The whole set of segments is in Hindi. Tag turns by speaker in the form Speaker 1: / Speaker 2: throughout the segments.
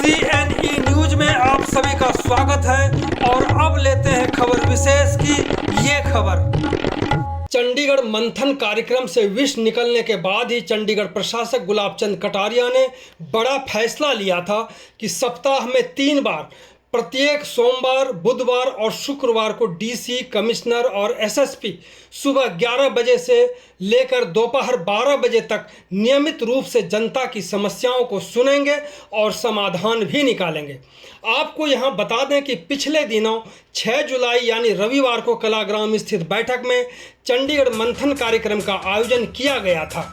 Speaker 1: CNE न्यूज में आप सभी का स्वागत है और अब लेते हैं खबर विशेष की ये खबर। चंडीगढ़ मंथन कार्यक्रम से विष निकलने के बाद ही चंडीगढ़ प्रशासक गुलाबचंद कटारिया ने बड़ा फैसला लिया था कि सप्ताह में 3 बार प्रत्येक सोमवार, बुधवार और शुक्रवार को डीसी, कमिश्नर और एसएसपी सुबह 11 बजे से लेकर दोपहर 12 बजे तक नियमित रूप से जनता की समस्याओं को सुनेंगे और समाधान भी निकालेंगे। आपको यहां बता दें कि पिछले दिनों 6 जुलाई यानी रविवार को कलाग्राम स्थित बैठक में चंडीगढ़ मंथन कार्यक्रम का आयोजन किया गया था,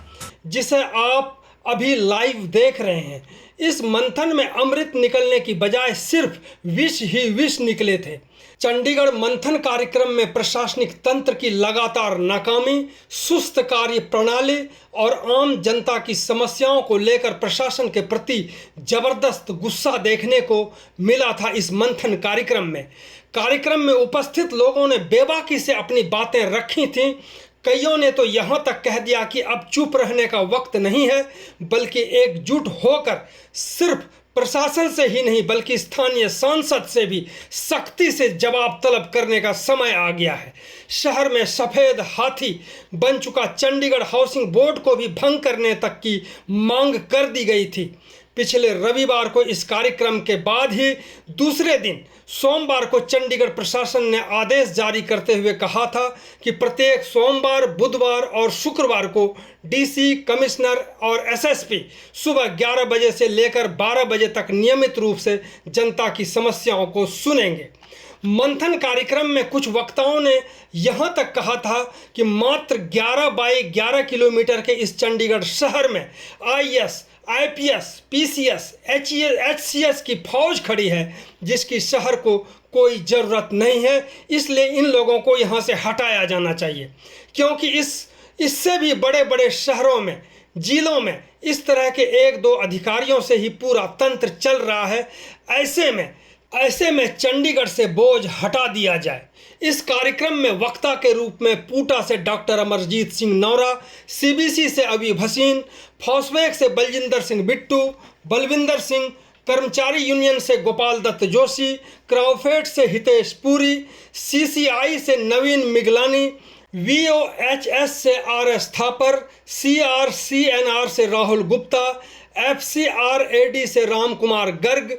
Speaker 1: जिसे आप अभी लाइव देख रहे हैं। इस मंथन में अमृत निकलने की बजाय सिर्फ विष ही विष निकले थे। चंडीगढ़ मंथन कार्यक्रम में प्रशासनिक तंत्र की लगातार नाकामी, सुस्त कार्य प्रणाली और आम जनता की समस्याओं को लेकर प्रशासन के प्रति जबरदस्त गुस्सा देखने को मिला था। इस मंथन कार्यक्रम में उपस्थित लोगों ने बेबाकी से अपनी बातें रखी थीं। कईयों ने तो यहाँ तक कह दिया कि अब चुप रहने का वक्त नहीं है, बल्कि एकजुट होकर सिर्फ प्रशासन से ही नहीं बल्कि स्थानीय सांसद से भी सख्ती से जवाब तलब करने का समय आ गया है। शहर में सफ़ेद हाथी बन चुका चंडीगढ़ हाउसिंग बोर्ड को भी भंग करने तक की मांग कर दी गई थी। पिछले रविवार को इस कार्यक्रम के बाद ही दूसरे दिन सोमवार को चंडीगढ़ प्रशासन ने आदेश जारी करते हुए कहा था कि प्रत्येक सोमवार, बुधवार और शुक्रवार को डीसी, कमिश्नर और एसएसपी सुबह 11 बजे से लेकर 12 बजे तक नियमित रूप से जनता की समस्याओं को सुनेंगे। मंथन कार्यक्रम में कुछ वक्ताओं ने यहाँ तक कहा था कि मात्र 11 बाई 11 किलोमीटर के इस चंडीगढ़ शहर में आईएएस, आईपीएस, पीसीएस, एचसीएस की फौज खड़ी है, जिसकी शहर को कोई ज़रूरत नहीं है। इसलिए इन लोगों को यहाँ से हटाया जाना चाहिए, क्योंकि इससे भी बड़े बड़े शहरों में, जिलों में इस तरह के 1-2 अधिकारियों से ही पूरा तंत्र चल रहा है। ऐसे में चंडीगढ़ से बोझ हटा दिया जाए। इस कार्यक्रम में वक्ता के रूप में पूटा से डॉक्टर अमरजीत सिंह नौरा, सीबीसी से अभी भसीन, फॉस्वेक से बलजिंदर सिंह बिट्टू, बलविंदर सिंह, कर्मचारी यूनियन से गोपाल दत्त जोशी, क्राउफेड से हितेश पुरी, सीसीआई से नवीन मिगलानी, वीओएचएस से आरएस थापर, सीआरसीएनआर से राहुल गुप्ता, एफसीआरएडी से राम कुमार गर्ग,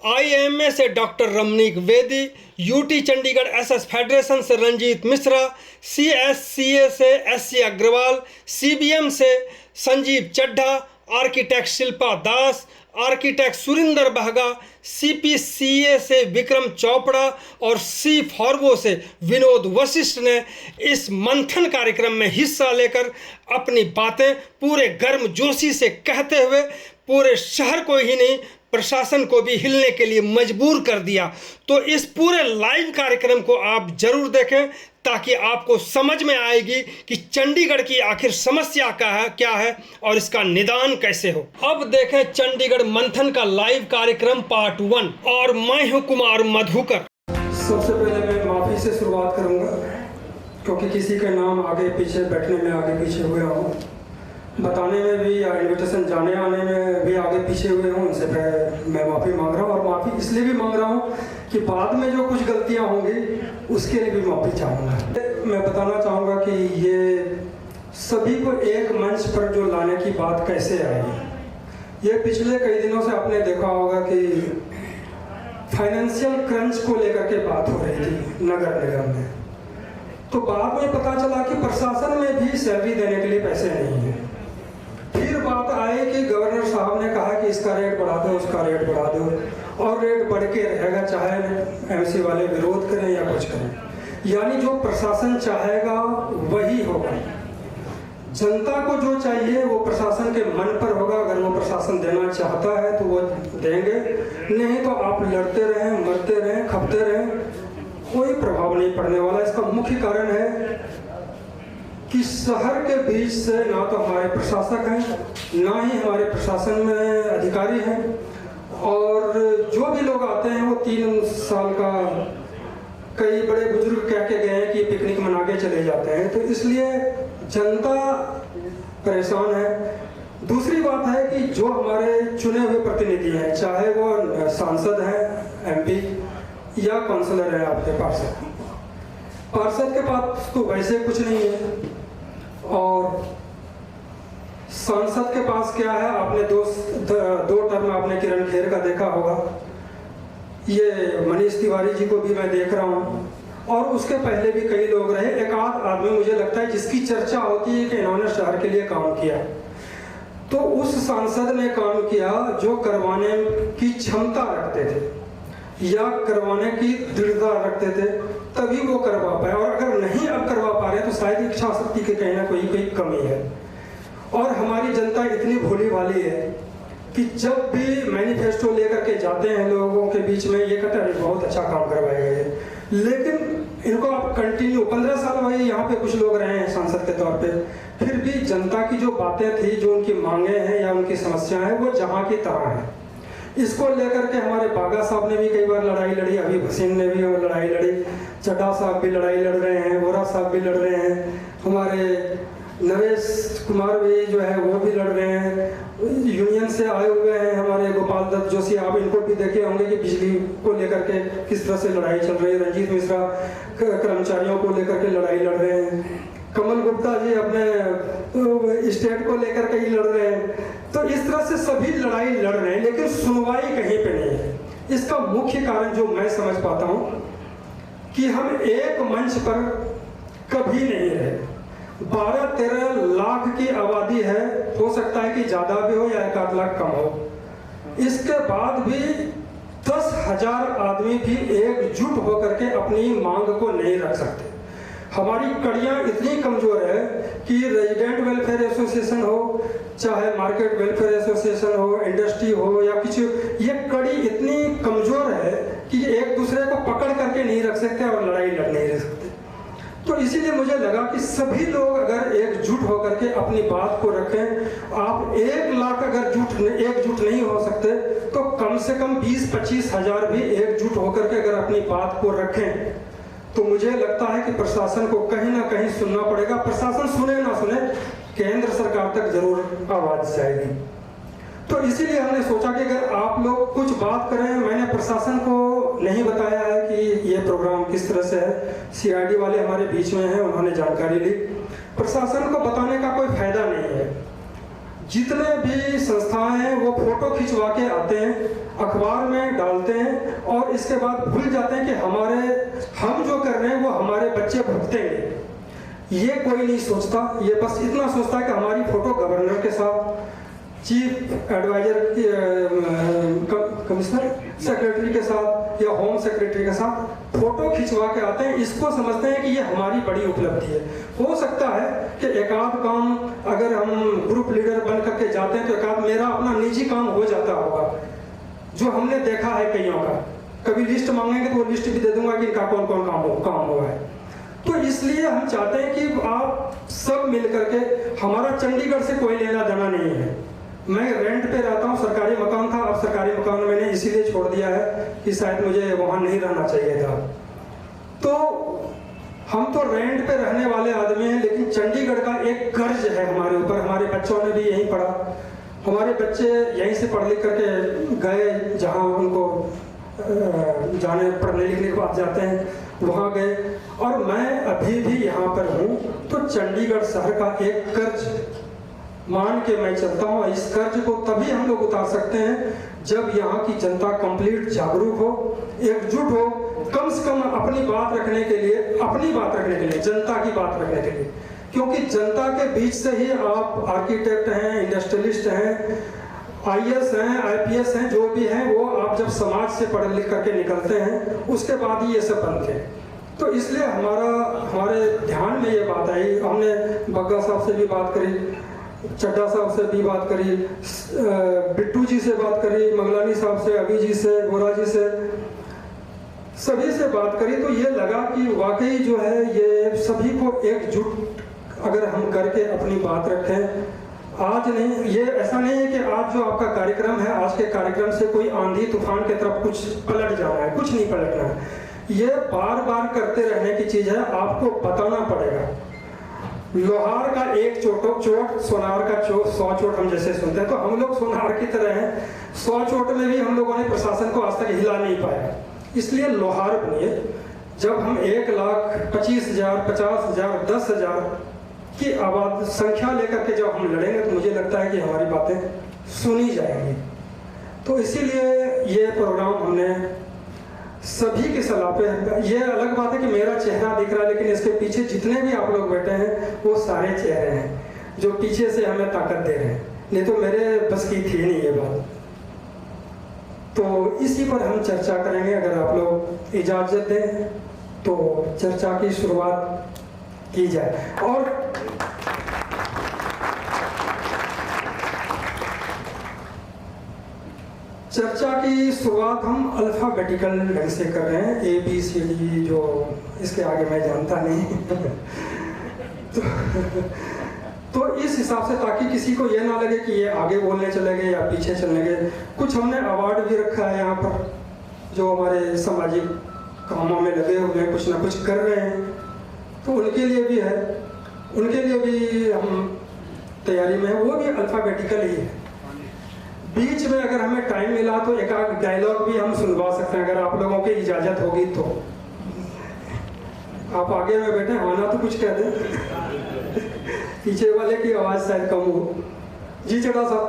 Speaker 1: आईएमए से डॉक्टर रमनीक वेदी, यूटी चंडीगढ़ एसएस फेडरेशन से रंजीत मिश्रा, सीएससीए से एससी अग्रवाल, सीबीएम से संजीव चड्ढा, आर्किटेक्ट शिल्पा दास, आर्किटेक्ट सुरिंदर बहगा, सीपीसीए से विक्रम चोपड़ा और सी फॉर्गो से विनोद वशिष्ठ ने इस मंथन कार्यक्रम में हिस्सा लेकर अपनी बातें पूरे गर्मजोशी से कहते हुए पूरे शहर को ही नहीं प्रशासन को भी हिलने के लिए मजबूर कर दिया। तो इस पूरे लाइव कार्यक्रम को आप जरूर देखें, ताकि आपको समझ में आएगी कि चंडीगढ़ की आखिर समस्या क्या है और इसका निदान कैसे हो। अब देखें चंडीगढ़ मंथन का लाइव कार्यक्रम पार्ट 1 और मैं हूं कुमार मधुकर।
Speaker 2: सबसे पहले मैं माफ़ी से शुरुआत करूंगा, क्योंकि किसी का नाम आगे पीछे बैठने में आगे पीछे हुए हूँ, बताने में भी या इन्विटेशन जाने आने में भी आगे पीछे हुए हूँ। उनसे मैं माफ़ी मांग रहा हूँ, और माफ़ी इसलिए भी मांग रहा हूँ कि बाद में जो कुछ गलतियाँ होंगी उसके लिए भी माफ़ी चाहूँगा। मैं बताना चाहूँगा कि ये सभी को एक मंच पर जो लाने की बात कैसे आई। ये पिछले कई दिनों से आपने देखा होगा कि फाइनेंशियल क्रंच को लेकर के बात हो रही थी नगर निगम में। तो बाद में पता चला कि प्रशासन में भी सैलरी देने के लिए पैसे नहीं है। फिर बात आई कि गवर्नर साहब ने कहा कि इसका रेट बढ़ा दो, उसका रेट बढ़ा दो, और रेट बढ़ के रहेगा, चाहे एमसी वाले विरोध करें या कुछ करें। यानी जो प्रशासन चाहेगा वही होगा। जनता को जो चाहिए वो प्रशासन के मन पर होगा। अगर वो प्रशासन देना चाहता है तो वो देंगे, नहीं तो आप लड़ते रहें, मरते रहें, खपते रहें, कोई प्रभाव नहीं पड़ने वाला। इसका मुख्य कारण है कि शहर के बीच से ना तो हमारे प्रशासक हैं, ना ही हमारे प्रशासन में अधिकारी हैं, और जो भी लोग आते हैं वो 3 साल का, कई बड़े बुजुर्ग कह के गए हैं कि पिकनिक मना के चले जाते हैं। तो इसलिए जनता परेशान है। दूसरी बात है कि जो हमारे चुने हुए प्रतिनिधि हैं, चाहे वो सांसद हैं, एमपी या काउंसलर है, आपके पार्षद के पास तो वैसे कुछ नहीं है, और सांसद के पास क्या है, आपने दो टर्म आपने किरण खेर का देखा होगा, ये मनीष तिवारी जी को भी मैं देख रहा हूँ, और उसके पहले भी कई लोग रहे। एक आध आदमी मुझे लगता है जिसकी चर्चा होती है कि इन्होंने शहर के लिए काम किया, तो उस सांसद ने काम किया जो करवाने की क्षमता रखते थे या करवाने की दृढ़ता रखते थे, तभी वो करवा पाए। और अगर नहीं अब करवा पा रहे तो शायद इच्छा शक्ति के कहीं ना कोई कमी है। और हमारी जनता इतनी भोली भाली है कि जब भी मैनिफेस्टो लेकर के जाते हैं लोगों के बीच में, ये कहते हैं बहुत अच्छा काम करवाए गए, लेकिन इनको आप कंटिन्यू 15 साल भाई यहाँ पे कुछ लोग रहे हैं सांसद के तौर पे, फिर भी जनता की जो बातें थी, जो उनकी मांगे हैं या उनकी समस्या है, वो जहाँ की तरह है। इसको लेकर के हमारे बागा साहब ने भी कई बार लड़ाई लड़ी, अभी भसीन ने भी वो लड़ाई लड़ी, चड्ढा साहब भी लड़ाई लड़ रहे हैं, वोरा साहब भी लड़ रहे हैं, हमारे नरेश कुमार भी जो है वो भी लड़ रहे हैं, यूनियन से आए हुए हैं हमारे गोपाल दत्त जोशी, आप इनको भी देखे होंगे कि बिजली को लेकर के किस तरह से लड़ाई चल रही है, रंजीत मिश्रा कर्मचारियों को लेकर के लड़ाई लड़ रहे हैं, कमल गुप्ता जी अपने स्टेट को लेकर के ही लड़ रहे हैं। तो इस तरह से सभी लड़ाई लड़ रहे हैं, लेकिन सुनवाई कहीं पे नहीं है। इसका मुख्य कारण जो मैं समझ पाता हूँ कि हम एक मंच पर कभी नहीं रहे। 12-13 लाख की आबादी है, हो सकता है कि ज्यादा भी हो या 1 लाख कम हो, इसके बाद भी 10,000 आदमी भी एकजुट होकर के अपनी मांग को नहीं रख सकते। हमारी कड़ियां इतनी कमजोर है कि रेजिडेंट वेलफेयर एसोसिएशन हो, चाहे मार्केट वेलफेयर एसोसिएशन हो, इंडस्ट्री हो या कुछ, ये कड़ी इतनी कमजोर है कि एक दूसरे को पकड़ करके नहीं रख सकते और लड़ाई लड़ नहीं रख सकते। तो इसीलिए मुझे लगा कि सभी लोग अगर एकजुट होकर के अपनी बात को रखें, आप 1 लाख अगर एकजुट नहीं हो सकते तो कम से कम 20-25 हजार भी एकजुट होकर के अगर अपनी बात को रखें, तो मुझे लगता है कि प्रशासन को कहीं ना कहीं सुनना पड़ेगा। प्रशासन सुने ना सुने, केंद्र सरकार तक जरूर आवाज जाएगी। तो इसीलिए हमने सोचा कि अगर आप लोग कुछ बात करें, मैंने प्रशासन को नहीं बताया है कि ये प्रोग्राम किस तरह से है, सीआईडी वाले हमारे बीच में हैं, उन्होंने जानकारी ली। प्रशासन को बताने का कोई फायदा नहीं है। जितने भी संस्थाएं हैं वो फोटो खिंचवा के आते हैं, अखबार में डालते हैं और इसके बाद भूल जाते हैं कि हम जो कर रहे हैं वो हमारे बच्चे भुगतेंगे। ये कोई नहीं सोचता, ये बस इतना सोचता है कि हमारी फोटो गवर्नर के साथ, चीफ एडवाइजर कमिश्नर सेक्रेटरी के साथ या होम सेक्रेटरी के साथ फोटो खिंचवा के आते हैं। इसको समझते हैं कि ये हमारी बड़ी उपलब्धि है। हो सकता है कि एक आध काम अगर हम ग्रुप लीडर बन करके जाते हैं तो एक आध मेरा अपना निजी काम हो जाता होगा, जो हमने देखा है कईयों का। कभी लिस्ट मांगेंगे तो वो लिस्ट भी दे दूंगा कि इनका कौन कौन काम हुआ है। तो इसलिए हम चाहते हैं कि आप सब मिल करके, हमारा चंडीगढ़ से कोई लेना देना नहीं है। मैं रेंट पे रहता हूँ, सरकारी मकान था, अब सरकारी मकान मैंने इसीलिए छोड़ दिया है कि शायद मुझे वहाँ नहीं रहना चाहिए था। तो हम तो रेंट पे रहने वाले आदमी हैं, लेकिन चंडीगढ़ का एक कर्ज है हमारे ऊपर। हमारे बच्चों ने भी यहीं पढ़ा, हमारे बच्चे यहीं से पढ़ लिख करके गए, जहाँ उनको जाने पढ़ने लिखने के बाद जाते हैं वहाँ गए, और मैं अभी भी यहाँ पर हूँ। तो चंडीगढ़ शहर का एक कर्ज मान के मैं चलता हूँ। इस कर्ज को तभी हम लोग उतार सकते हैं जब यहाँ की जनता कंप्लीट जागरूक हो, एकजुट हो, कम से कम अपनी बात रखने के लिए, जनता की बात रखने के लिए। क्योंकि जनता के बीच से ही आप आर्किटेक्ट हैं, इंडस्ट्रियलिस्ट हैं, आईएएस हैं, आईपीएस हैं, जो भी हैं, वो आप जब समाज से पढ़ लिख करके निकलते हैं उसके बाद ही ये सब बनते हैं। तो इसलिए हमारे ध्यान में ये बात आई। हमने बग्गा साहब से भी बात करी, चड्ढा साहब से भी बात करी, बिट्टू जी से बात करी, मंगलानी साहब से, अभी जी से, गोरा जी से, सभी से बात करी। तो ये लगा कि वाकई जो है ये सभी को एकजुट अगर हम करके अपनी बात रखें, आज नहीं, ये ऐसा नहीं है कि आज जो आपका कार्यक्रम है, आज के कार्यक्रम से कोई आंधी तूफान की तरफ कुछ पलट जाना है, कुछ नहीं पलटना है। ये बार बार करते रहने की चीज है, आपको बताना पड़ेगा। लोहार का एक चोट सोनार का 100 चोट हम जैसे सुनते हैं, तो हम लोग सोनार की तरह हैं। 100 चोट में भी हम लोगों ने प्रशासन को आज तक हिला नहीं पाया। इसलिए लोहार बनिए। जब हम 1,25,000, 50,000, 10,000 की आबाद संख्या लेकर के जब हम लड़ेंगे तो मुझे लगता है कि हमारी बातें सुनी जाएंगी। तो इसीलिए ये प्रोग्राम हमने सभी की सलाह पे, ये अलग बात है कि मेरा चेहरा दिख रहा है, लेकिन इसके पीछे जितने भी आप लोग बैठे हैं वो सारे चेहरे हैं जो पीछे से हमें ताकत दे रहे हैं, नहीं तो मेरे बस की थी नहीं ये बात। तो इसी पर हम चर्चा करेंगे, अगर आप लोग इजाज़त दें तो चर्चा की शुरुआत की जाए। और चर्चा की शुरुआत हम अल्फ़ाबेटिकल ढंग से कर रहे हैं, ABCD, जो इसके आगे मैं जानता नहीं। तो इस हिसाब से, ताकि किसी को ये ना लगे कि ये आगे बोलने चले गए या पीछे चलने गए। कुछ हमने अवार्ड भी रखा है यहाँ पर, जो हमारे सामाजिक कामों में लगे हुए हैं, कुछ ना कुछ कर रहे हैं, तो उनके लिए भी है, उनके लिए भी हम तैयारी में है। वो भी अल्फ़ाबेटिकल ही है। बीच में अगर हमें टाइम मिला तो एक आध डायलॉग भी हम सुनवा सकते हैं, अगर आप लोगों की इजाज़त होगी तो। आप आगे में बैठे, आना तो कुछ कह दें। पीछे वाले की आवाज़ शायद कम हो। जी चढ़ा साहब,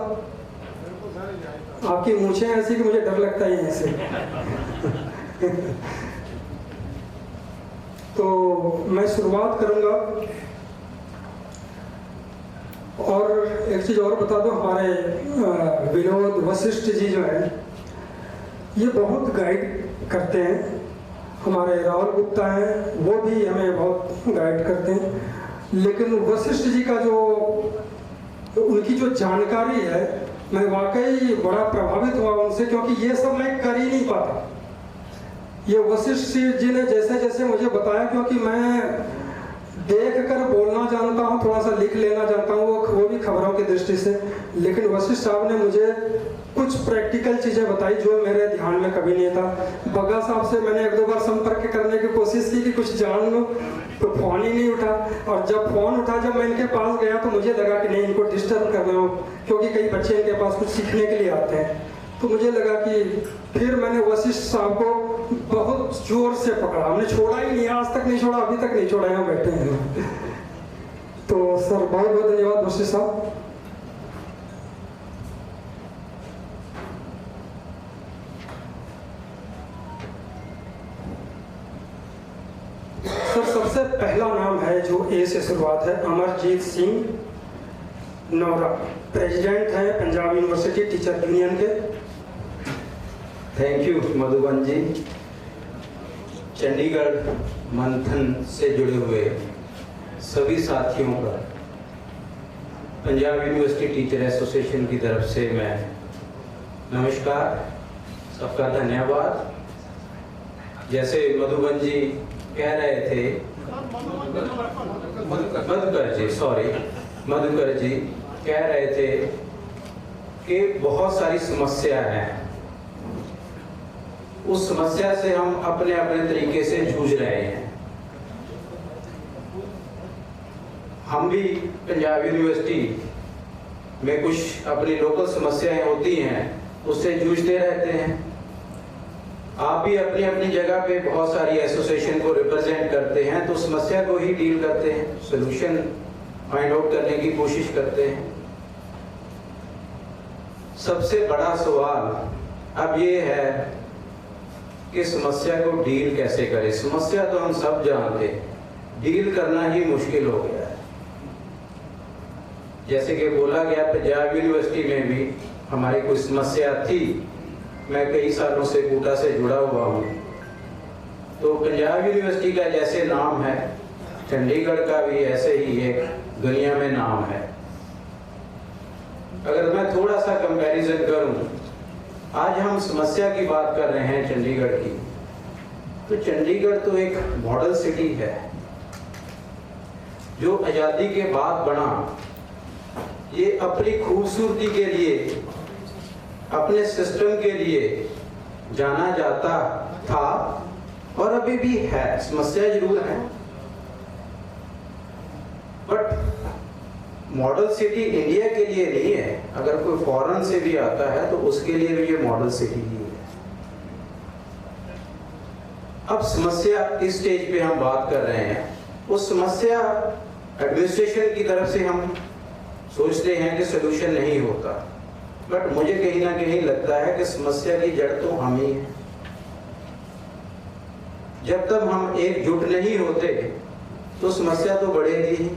Speaker 2: आपकी मूछें ऐसी कि मुझे डर लगता है यहीं से। तो मैं शुरुआत करूंगा। और एक चीज़ और बता दो, हमारे विनोद वशिष्ठ जी जो है ये बहुत गाइड करते हैं। हमारे राहुल गुप्ता हैं, वो भी हमें बहुत गाइड करते हैं। लेकिन वशिष्ठ जी का जो उनकी जो जानकारी है, मैं वाकई बड़ा प्रभावित हुआ उनसे, क्योंकि ये सब मैं कर ही नहीं पाता। ये वशिष्ठ जी ने जैसे जैसे मुझे बताया, क्योंकि मैं देख कर बोलना जानता हूँ, थोड़ा सा लिख लेना जानता हूँ, वो भी खबरों की दृष्टि से। लेकिन वशिष्ठ साहब ने मुझे कुछ प्रैक्टिकल चीज़ें बताई जो मेरे ध्यान में कभी नहीं था। बग्गा साहब से मैंने 1-2 बार संपर्क करने की कोशिश की कि कुछ जान लो, तो फ़ोन ही नहीं उठा। और जब फ़ोन उठा, जब मैं इनके पास गया तो मुझे लगा कि नहीं, इनको डिस्टर्ब कर रहा हूँ, क्योंकि कई बच्चे इनके पास कुछ सीखने के लिए आते हैं। तो मुझे लगा कि फिर मैंने वशिष्ठ साहब को बहुत जोर से पकड़ा, हमने छोड़ा ही नहीं, आज तक नहीं छोड़ा, अभी तक नहीं छोड़ा, यहाँ बैठे हैं। तो सर बहुत बहुत धन्यवाद वशिष्ठ साहब। सर सबसे पहला नाम है जो ए से शुरुआत है, अमरजीत सिंह नौरा, प्रेसिडेंट हैं पंजाब यूनिवर्सिटी टीचर यूनियन के।
Speaker 3: थैंक यू मधुबन जी। चंडीगढ़ मंथन से जुड़े हुए सभी साथियों का पंजाब यूनिवर्सिटी टीचर एसोसिएशन की तरफ से मैं नमस्कार, सबका धन्यवाद। जैसे मधुबन जी कह रहे थे, मधुकर जी कह रहे थे कि बहुत सारी समस्या हैं, उस समस्या से हम अपने अपने तरीके से जूझ रहे हैं। हम भी पंजाब यूनिवर्सिटी में कुछ अपनी लोकल समस्याएं होती हैं, उससे जूझते रहते हैं। आप भी अपनी अपनी जगह पे बहुत सारी एसोसिएशन को रिप्रेजेंट करते हैं, तो समस्या को ही डील करते हैं, सॉल्यूशन फाइंड आउट करने की कोशिश करते हैं। सबसे बड़ा सवाल अब ये है कि समस्या को डील कैसे करें। समस्या तो हम सब जानते हैं, डील करना ही मुश्किल हो गया है। जैसे कि बोला गया, पंजाब यूनिवर्सिटी में भी हमारी कोई समस्या थी। मैं कई सालों से कोटा से जुड़ा हुआ हूँ, तो पंजाब यूनिवर्सिटी का जैसे नाम है, चंडीगढ़ का भी ऐसे ही एक दुनिया में नाम है। अगर मैं थोड़ा सा कंपैरिजन करूं, आज हम समस्या की बात कर रहे हैं चंडीगढ़ की, तो चंडीगढ़ तो एक मॉडल सिटी है जो आज़ादी के बाद बना। ये अपनी खूबसूरती के लिए, अपने सिस्टम के लिए जाना जाता था और अभी भी है। समस्या जरूर है, बट मॉडल सिटी इंडिया के लिए नहीं है, अगर कोई फॉरेन से भी आता है तो उसके लिए भी ये मॉडल सिटी ही है। अब समस्या इस स्टेज पे हम बात कर रहे हैं, उस समस्या एडमिनिस्ट्रेशन की तरफ से हम सोचते हैं कि सोल्यूशन नहीं होता, बट मुझे कहीं ना कहीं लगता है कि समस्या की जड़ तो हम ही हैं। जब तक हम एकजुट नहीं होते तो समस्या तो बढ़ेगी ही।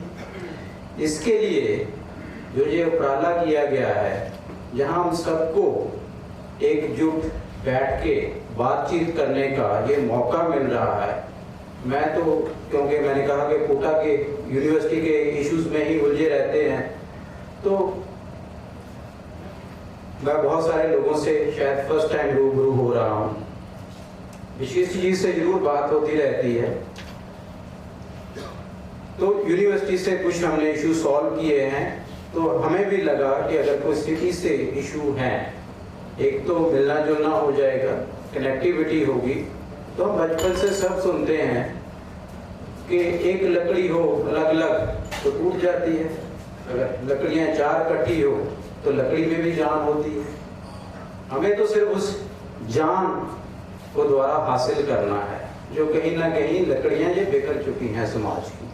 Speaker 3: इसके लिए जो ये उपराला किया गया है, जहां हम सबको एकजुट बैठ के बातचीत करने का ये मौका मिल रहा है, मैं तो क्योंकि मैंने कहा कि कोटा के यूनिवर्सिटी के इश्यूज में ही उलझे रहते हैं, तो मैं बहुत सारे लोगों से शायद फर्स्ट टाइम रूबरू हो रहा हूँ। विशेष चीज से जरूर बात होती रहती है। तो यूनिवर्सिटी से कुछ हमने इशू सॉल्व किए हैं, तो हमें भी लगा कि अगर कोई सिटी से इशू है, एक तो मिलना जुलना हो जाएगा, कनेक्टिविटी होगी। तो हम बचपन से सब सुनते हैं कि एक लकड़ी हो अलग अलग तो टूट जाती है, अगर लकड़ियां चार इकट्ठी हो तो लकड़ी में भी जान होती है। हमें तो सिर्फ उस जान को द्वारा हासिल करना है जो कहीं ना कहीं लकड़ियां ये बिखर चुकी हैं समाज की।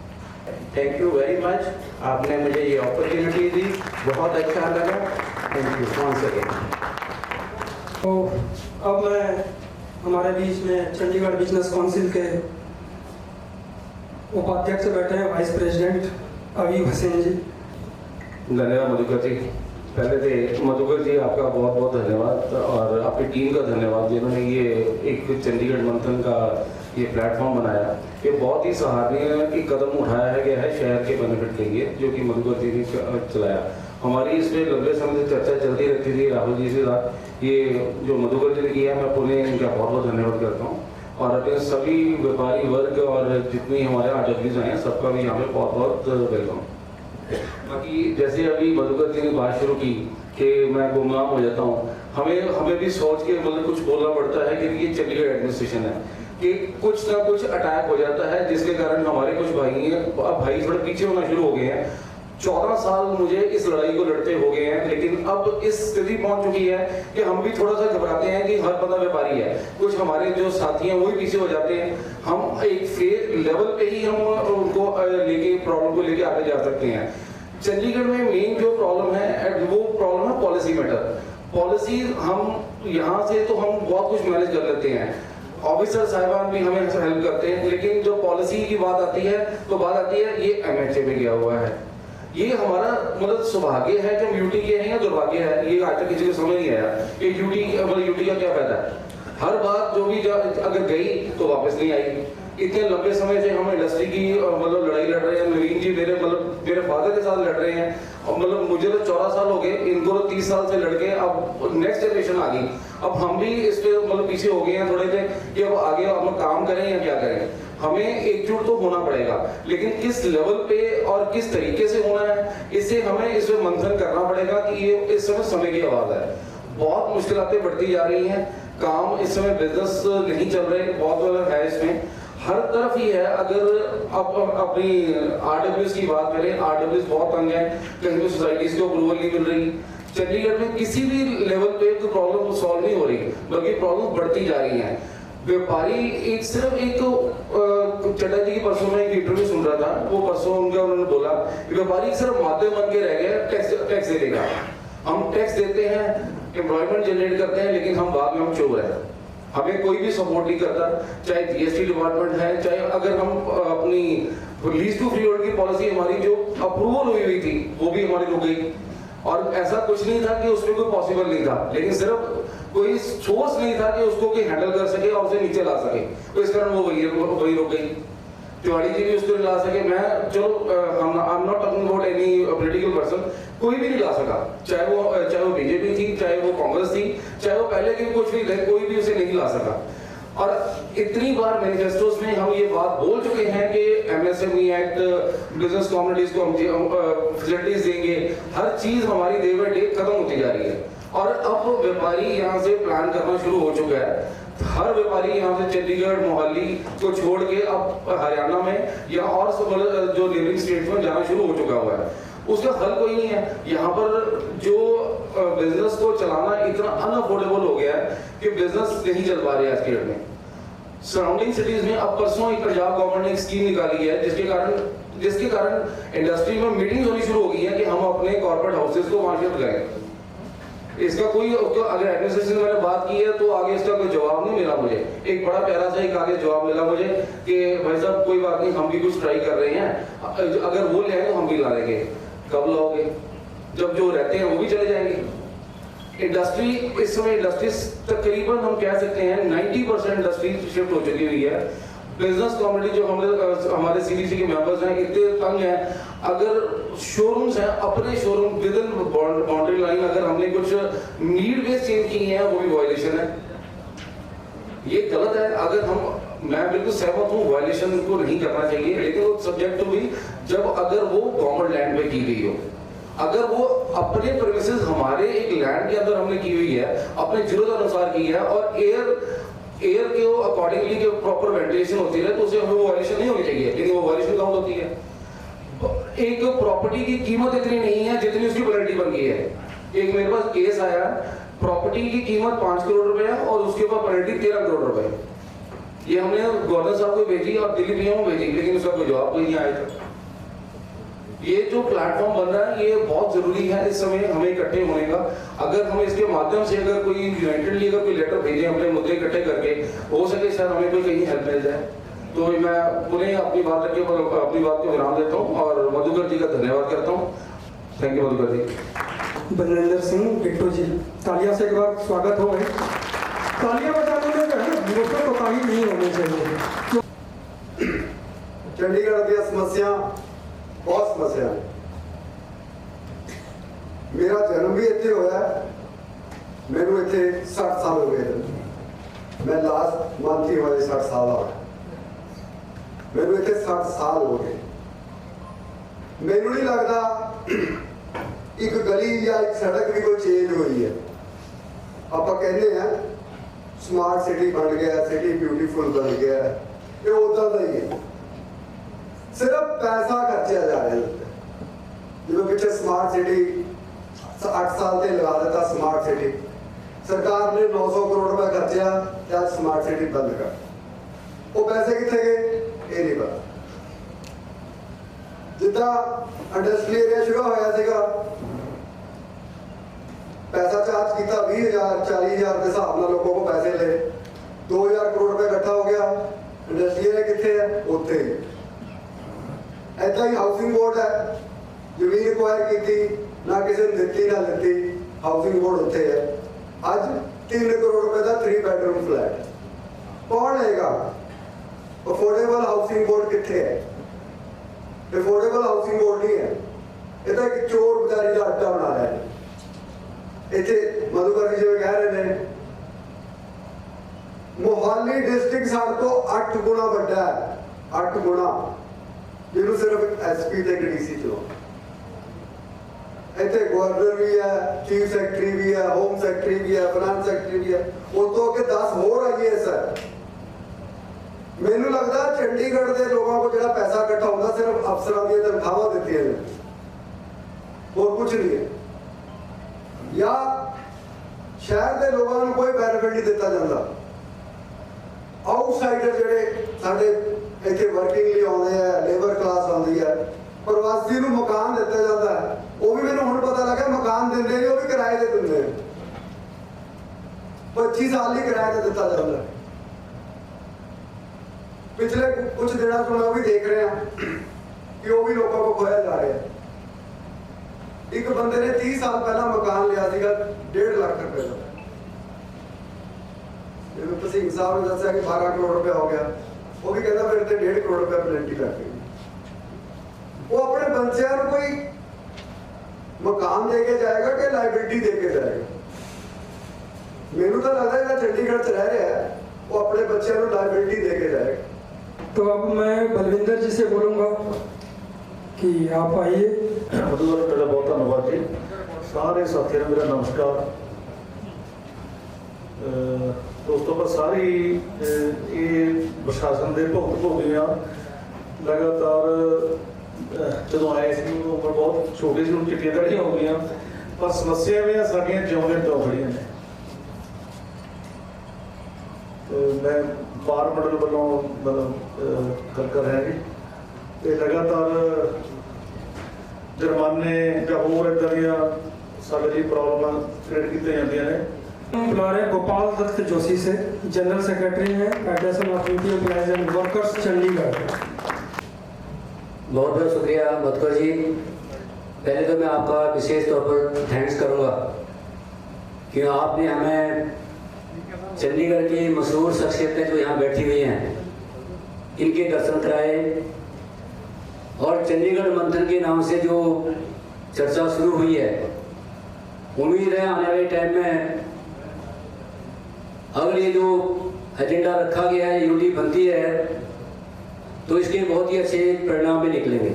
Speaker 3: थैंक यू वेरी मच, आपने मुझे ये अपॉर्चुनिटी दी, बहुत अच्छा लगा। Thank you once again.
Speaker 2: तो अब मैं हमारे बीच में चंडीगढ़ बिजनेस काउंसिल के उपाध्यक्ष बैठे हैं वाइस प्रेसिडेंट अवीब हसन जी।
Speaker 4: धन्यवाद मधुकर जी। पहले तो मधुकर जी आपका बहुत बहुत धन्यवाद और आपकी टीम का धन्यवाद जिन्होंने ये एक चंडीगढ़ मंथन का ये प्लेटफॉर्म बनाया। ये बहुत ही सराहनीय एक कदम उठाया गया है शहर के बेनिफिट के लिए, जो कि मधुकर जी ने चलाया। हमारी इसमें लंबे समय से चर्चा चलती रहती थी राहुल जी से साथ। ये जो मधुकर जी ने किया, मैं पुणे इनका बहुत बहुत धन्यवाद करता हूँ। और अपने सभी व्यापारी वर्ग और जितनी हमारे आर्टिस्ट हैं सबका भी यहाँ पे बहुत बहुत वेलकम। बाकी जैसे अभी मधुकर जी ने बात शुरू की कि मैं गुमनाम हो जाता हूँ, हमें भी सोच के मतलब कुछ बोलना पड़ता है कि ये चंडीगढ़ एडमिनिस्ट्रेशन है कि कुछ ना कुछ अटैक हो जाता है, जिसके कारण हमारे कुछ भाई हैं, अब भाई थोड़े पीछे होना शुरू हो गए हैं। 14 साल मुझे इस लड़ाई को लड़ते हो गए हैं, लेकिन अब इस स्थिति पहुंच चुकी है कि हम भी थोड़ा सा घबराते हैं कि हर बंदा व्यापारी है। कुछ हमारे जो साथी हैं वो भी पीछे हो जाते हैं। हम एक फेयर लेवल पे ही हम उनको लेके प्रॉब्लम को लेके आगे जा सकते हैं। चंडीगढ़ में मेन जो प्रॉब्लम है वो प्रॉब्लम है पॉलिसी मैटर। पॉलिसी हम यहाँ से तो हम बहुत कुछ मैनेज कर लेते हैं, ऑफिसर साहिबान भी हमें हेल्प करते हैं, लेकिन जो पॉलिसी की बात आती है तो बात आती है ये MHA में गया हुआ है। ये हमारा मतलब सौभाग्य है कि हम यूटी के हैं या दुर्भाग्य है, ये आज तक किसी को समझ नहीं आया कि यूटी का क्या फायदा है। हर बात जो भी अगर गई तो वापस नहीं आई। इतने लंबे समय से हम इंडस्ट्री की मतलब लड़ाई लड़ रहे हैं। नवीन जी मेरे फादर के साथ लड़ रहे हैं, और मतलब मुझे तो 14 साल हो गए, इनको तो 30 साल से लड़के अब नेक्स्ट जनरेशन आ गई। अब हम भी इस पे मतलब पीछे हो गए हैं थोड़े से कि अब आगे हम काम करें या क्या करें। हमें एकजुट तो होना पड़ेगा, लेकिन किस लेवल पे और किस तरीके से होना है, इससे हमें इसमें मंथन करना पड़ेगा कि ये इस समय की आवाज है। बहुत मुश्किलातें बढ़ती जा रही हैं, काम इस समय बिजनेस नहीं चल रहे, बहुत है इसमें हर तरफ ही है। अगर आप अपनी RWS की बात करें, RWS बहुत तंग है, कहीं भी सोसाइटीज को अप्रूवल नहीं मिल रही। चंडीगढ़ में किसी भी लेवल पे कोई प्रॉब्लम सॉल्व नहीं हो रही, बल्कि प्रॉब्लम बढ़ती जा रही है। व्यापारी एक सिर्फ एक चड्डा जी की परसों में एक इंटरव्यू सुन रहा था, वो परसों उन्होंने बोला कि व्यापारी सिर्फ माध्यम बन के रह गया टैक्स देने का। हम टैक्स देते हैं, एम्प्लॉयमेंट जनरेट करते हैं, लेकिन हम बाद में हम चोर हैं। हमें कोई भी सपोर्ट नहीं करता, चाहे GST डिपार्टमेंट है, चाहे अगर हम अपनी लीज टू फ्री होल्ड की पॉलिसी हमारी जो अप्रूवल हुई थी वो भी हमारी रुक गई। और ऐसा कुछ नहीं था कि उसमें कोई पॉसिबल नहीं था, लेकिन सिर्फ कोई सोर्स नहीं था कि उसको कोई हैंडल कर सके और उसे नीचे ला सके, तो इस कारण वो वही रुक गई। तिवाड़ी जी भी उसको नहीं ला सके। मैं चलो I am not talking about any political person, कोई भी नहीं ला सका, चाहे वो बीजेपी थी, चाहे वो कांग्रेस थी, चाहे वो पहले के कुछ भी थे, कोई भी उसे नहीं ला सका। और इतनी बार मैनिफेस्टोस में हम ये बात बोल चुके हैं कि MSME एक्ट, बिजनेस कम्युनिटीज को हम फैसिलिटीज देंगे, हर चीज हमारी डे बाय डे खत्म होती जा रही है। और अब व्यापारी यहाँ से प्लान करना शुरू हो चुका है। हर व्यापारी यहाँ से चंडीगढ़, मोहाली को छोड़ के अब हरियाणा में या और जो नेबरिंग स्टेट्स में जाना शुरू हो चुका हुआ है। उसका हल कोई नहीं है। यहाँ पर जो बिजनेस को चलाना इतना अनअफोर्डेबल हो गया है कि बिजनेस नहीं चल पा रहे आज के डेट में। सराउंडिंग सिटीज में अब परसों ही पंजाब गवर्नमेंट ने एक स्कीम निकाली है जिसके कारण इंडस्ट्री में मीटिंग्स होनी शुरू हो गई है कि हम अपने कॉर्पोरेट हाउसेज को वहां शिफ्ट करें। इसका कोई अगर एडमिनिस्ट्रेशन में मैंने बात की है तो आगे इसका कोई जवाब नहीं मिला मुझे। एक बड़ा प्यारा सा एक आगे जवाब मिला मुझे कि भाई साहब कोई बात नहीं, हम भी कुछ ट्राई कर रहे हैं, अगर वो ले आए तो हम भी ला देंगे। कब लाओगे? जब जो रहते हैं वो भी चले जाएंगे। इंडस्ट्री इस समय इंडस्ट्रीज तकरीबन हम कह सकते हैं 90% इंडस्ट्री शिफ्ट हो चुकी हुई है। बिजनेस कम्युनिटी जो हमारे सीडीसी के मेंबर्स हैं इतने तंग हैं, अगर शोरूम्स हैं अपने showroom with in boundary line अगर हमने कुछ नीड बेस चेंज की है वो भी वायलेशन है। ये गलत है। अगर मैं बिल्कुल सहमत हूँ वायलेशन को नहीं करना चाहिए, लेकिन वो सब्जेक्ट टू भी जब अगर वो गवर्नमेंट लैंड पे की गई हो, अगर वो अपने प्रेमिसेस हमारे एक लैंड के अंदर हमने की हुई है, अपने जरूरत अनुसार की है और एयर के अकॉर्डिंगली के प्रॉपर वेंटिलेशन होती है तो उसे हमें वो वायलेशन नहीं होनी चाहिए, लेकिन वो वायलेशन कहाँ होती है? एक प्रॉपर्टी की कीमत इतनी नहीं है जितनी उसकी पेनल्टी बन गई है। एक मेरे पास केस आया, प्रॉपर्टी की कीमत 5 करोड़ रुपए है और उसके ऊपर पेनल्टी 13 करोड़ रुपए। ये हमने गवर्नर साहब को भेजी और दिल्ली पीएम को भेजी, लेकिन उसका कोई जवाब कोई नहीं आया था। ये जो प्लेटफॉर्म बन रहा है ये बहुत जरूरी है इस समय हमें इकट्ठे होने का। अगर हम इसके माध्यम से अगर कोई यूनाइटेडली अगर कोई लेटर भेजें अपने मुद्दे इकट्ठे करके, हो सके सर हमें कोई कहीं हेल्प मिल जाए। तो मैं पुनः अपनी बात रखी अपनी बात को विराम देता हूँ और मधुकर जी का धन्यवाद करता हूँ। थैंक यू मधुकर जी।
Speaker 2: बलविंदर सिंह बिट्टू जी, तालियां से एक बार स्वागत हो गए। तालियां बजाने में जो है ना तो कोताही नहीं होनी चाहिए।
Speaker 5: चंडीगढ़ की समस्या बहुत समस्या है। मेरा जन्म भी इतने होया, मैनू इतने 60 साल हो गए। मैं लास्ट मंथ ही होए 60 साल आ मैनू इतने 60 साल हो गए। मैनू नहीं लगता एक गली या एक सड़क भी कोई चेंज हुई है। आप कहते हैं स्मार्ट सिटी बन गया, सिटी ब्यूटीफुल बन गया, ये उदा का ही है। सिर्फ पैसा खर्चा जा रहा है। जो पिछले स्मार्ट सिटी 8 साल से लगा देता स्मार्ट सिटी, सरकार ने 900 करोड़ रुपए खर्चा, आज स्मार्ट सिटी बंद कर। वो पैसे कितने गए ये नहीं पता। जिदा इंडस्ट्री एरिया शुरू होया सीगा, पैसा चार्ज किया 20,000 40,000 के हिसाब से लोगों को पैसे ले, 2,000 करोड़ रुपए इकट्ठा हो गया। इंडस्ट्री एरिया कितने है उत्थे ही। ऐसा ही हाउसिंग बोर्ड है, जमीन एक्वायर की ना किसी ने दी ना दी, हाउसिंग बोर्ड उत्थे है। आज 3 करोड़ रुपए का 3 बेडरूम फ्लैट कौन लेगा? अफोर्डेबल हाउसिंग बोर्ड कितने है? अफोर्डेबल हाउसिंग बोर्ड नहीं है। ये तो एक चोर बेचारी का अड्डा बना रहा है। इतने मधुकर जी जो कह रहे हैं मोहाली डिस्ट्रिक्ट साढ़े तो 8 गुना बड़ा है, 8 गुना, जिन्हों सिर्फ एसपी ते डीसी चलो। इतने गवर्नर भी है, चीफ सेक्रेटरी भी है, होम सेक्रेटरी भी है, फाइनेंस सेक्रेटरी भी है, उस तो के 10 होर IAS है। मैनू लगता चंडीगढ़ के लोगों को जो पैसा इकट्ठा होता सिर्फ अफसरों की तनख्वाह दी है और कुछ नहीं है, या शहर के लोगों को कोई बेनिफिट नहीं दिता जाता। आउटसाइडर जोड़े साढ़े इतने वर्किंग लिए आते हैं, लेबर क्लास आती है, प्रवासी को मकान दिता जाता है। वो भी मैंने हुण पता लगा मकान देंगे नहीं, वो भी किराए से देंगे। 25 साल ही किराए से दिता जाता है। पिछले कुछ दिनों से मैं भी देख रहे हैं कि वो भी लोगों को खोया जा रहा है। एक बंदे ने 30 साल पहला मकान लिया सीगा 1.5 लाख रुपए का। सिंह साहब ने दसा कि 12 करोड़ रुपया हो गया। वो भी कहता फिर 1.5 करोड़ रुपया पेनल्टी कर दी। वो अपने बच्चों को कोई मकान दे के जाएगा कि लाइबिलिटी दे के जाएगा? मैनू तो लगता है चंडीगढ़ च रह रहा है वो अपने बच्चों को लाइबिलिटी दे के जाएगा।
Speaker 2: तो अब मैं बलविंदर जी से बोलूंगा कि आप आइए।
Speaker 6: मेरा बहुत धन्यवाद जी। सारे साथियों ने मेरा नमस्कार। दोस्तों पर सारी ये प्रशासन के भुगत भोगी लगातार ਜਦੋਂ ਆਏ ਸੀ ਉਦੋਂ ਉਮਰ ਬਹੁਤ ਛੋਟੀ ਸੀ, ਹੁਣ ਚਿੱਟੀਆਂ ਦਾੜੀਆਂ ਹੋ ਗਈਆਂ, ਪਰ ਸਮੱਸਿਆਵਾਂ ਸਾਡੀਆਂ ਜਿਉਂਦੇ ਤੋਂ ਖੜੀਆਂ ਨੇ। ਮੈਂ ਬਾਰ ਮੰਡਲ ਵੱਲੋਂ ਮਤਲਬ ਗੱਲ ਕਰ ਰਿਹਾ ਜੀ, ਤੇ ਲਗਾਤਾਰ ਜੁਰਮਾਨੇ ਜਾਂ ਹੋਰ ਇੱਦਾਂ ਦੀਆਂ ਸਾਡੇ ਲਈ ਪ੍ਰੋਬਲਮਾਂ ਕ੍ਰੀਏਟ ਕੀਤੀਆਂ ਜਾਂਦੀਆਂ ਨੇ।
Speaker 2: बुला रहे गोपाल दत्त जोशी से, जनरल सेक्रेटरी हैं federation of UT employees and workers Chandigarh.
Speaker 7: बहुत बहुत शुक्रिया मधुकर जी। पहले तो मैं आपका विशेष तौर पर थैंक्स करूंगा कि आपने हमें चंडीगढ़ की मशहूर शख्सियतें जो यहाँ बैठी हुई हैं इनके दर्शन कराए, और चंडीगढ़ मंथन के नाम से जो चर्चा शुरू हुई है, उम्मीद है आने वाले टाइम में अगर ये जो एजेंडा रखा गया है, यूटी बनती है, तो इसके बहुत ही अच्छे परिणाम भी निकलेंगे।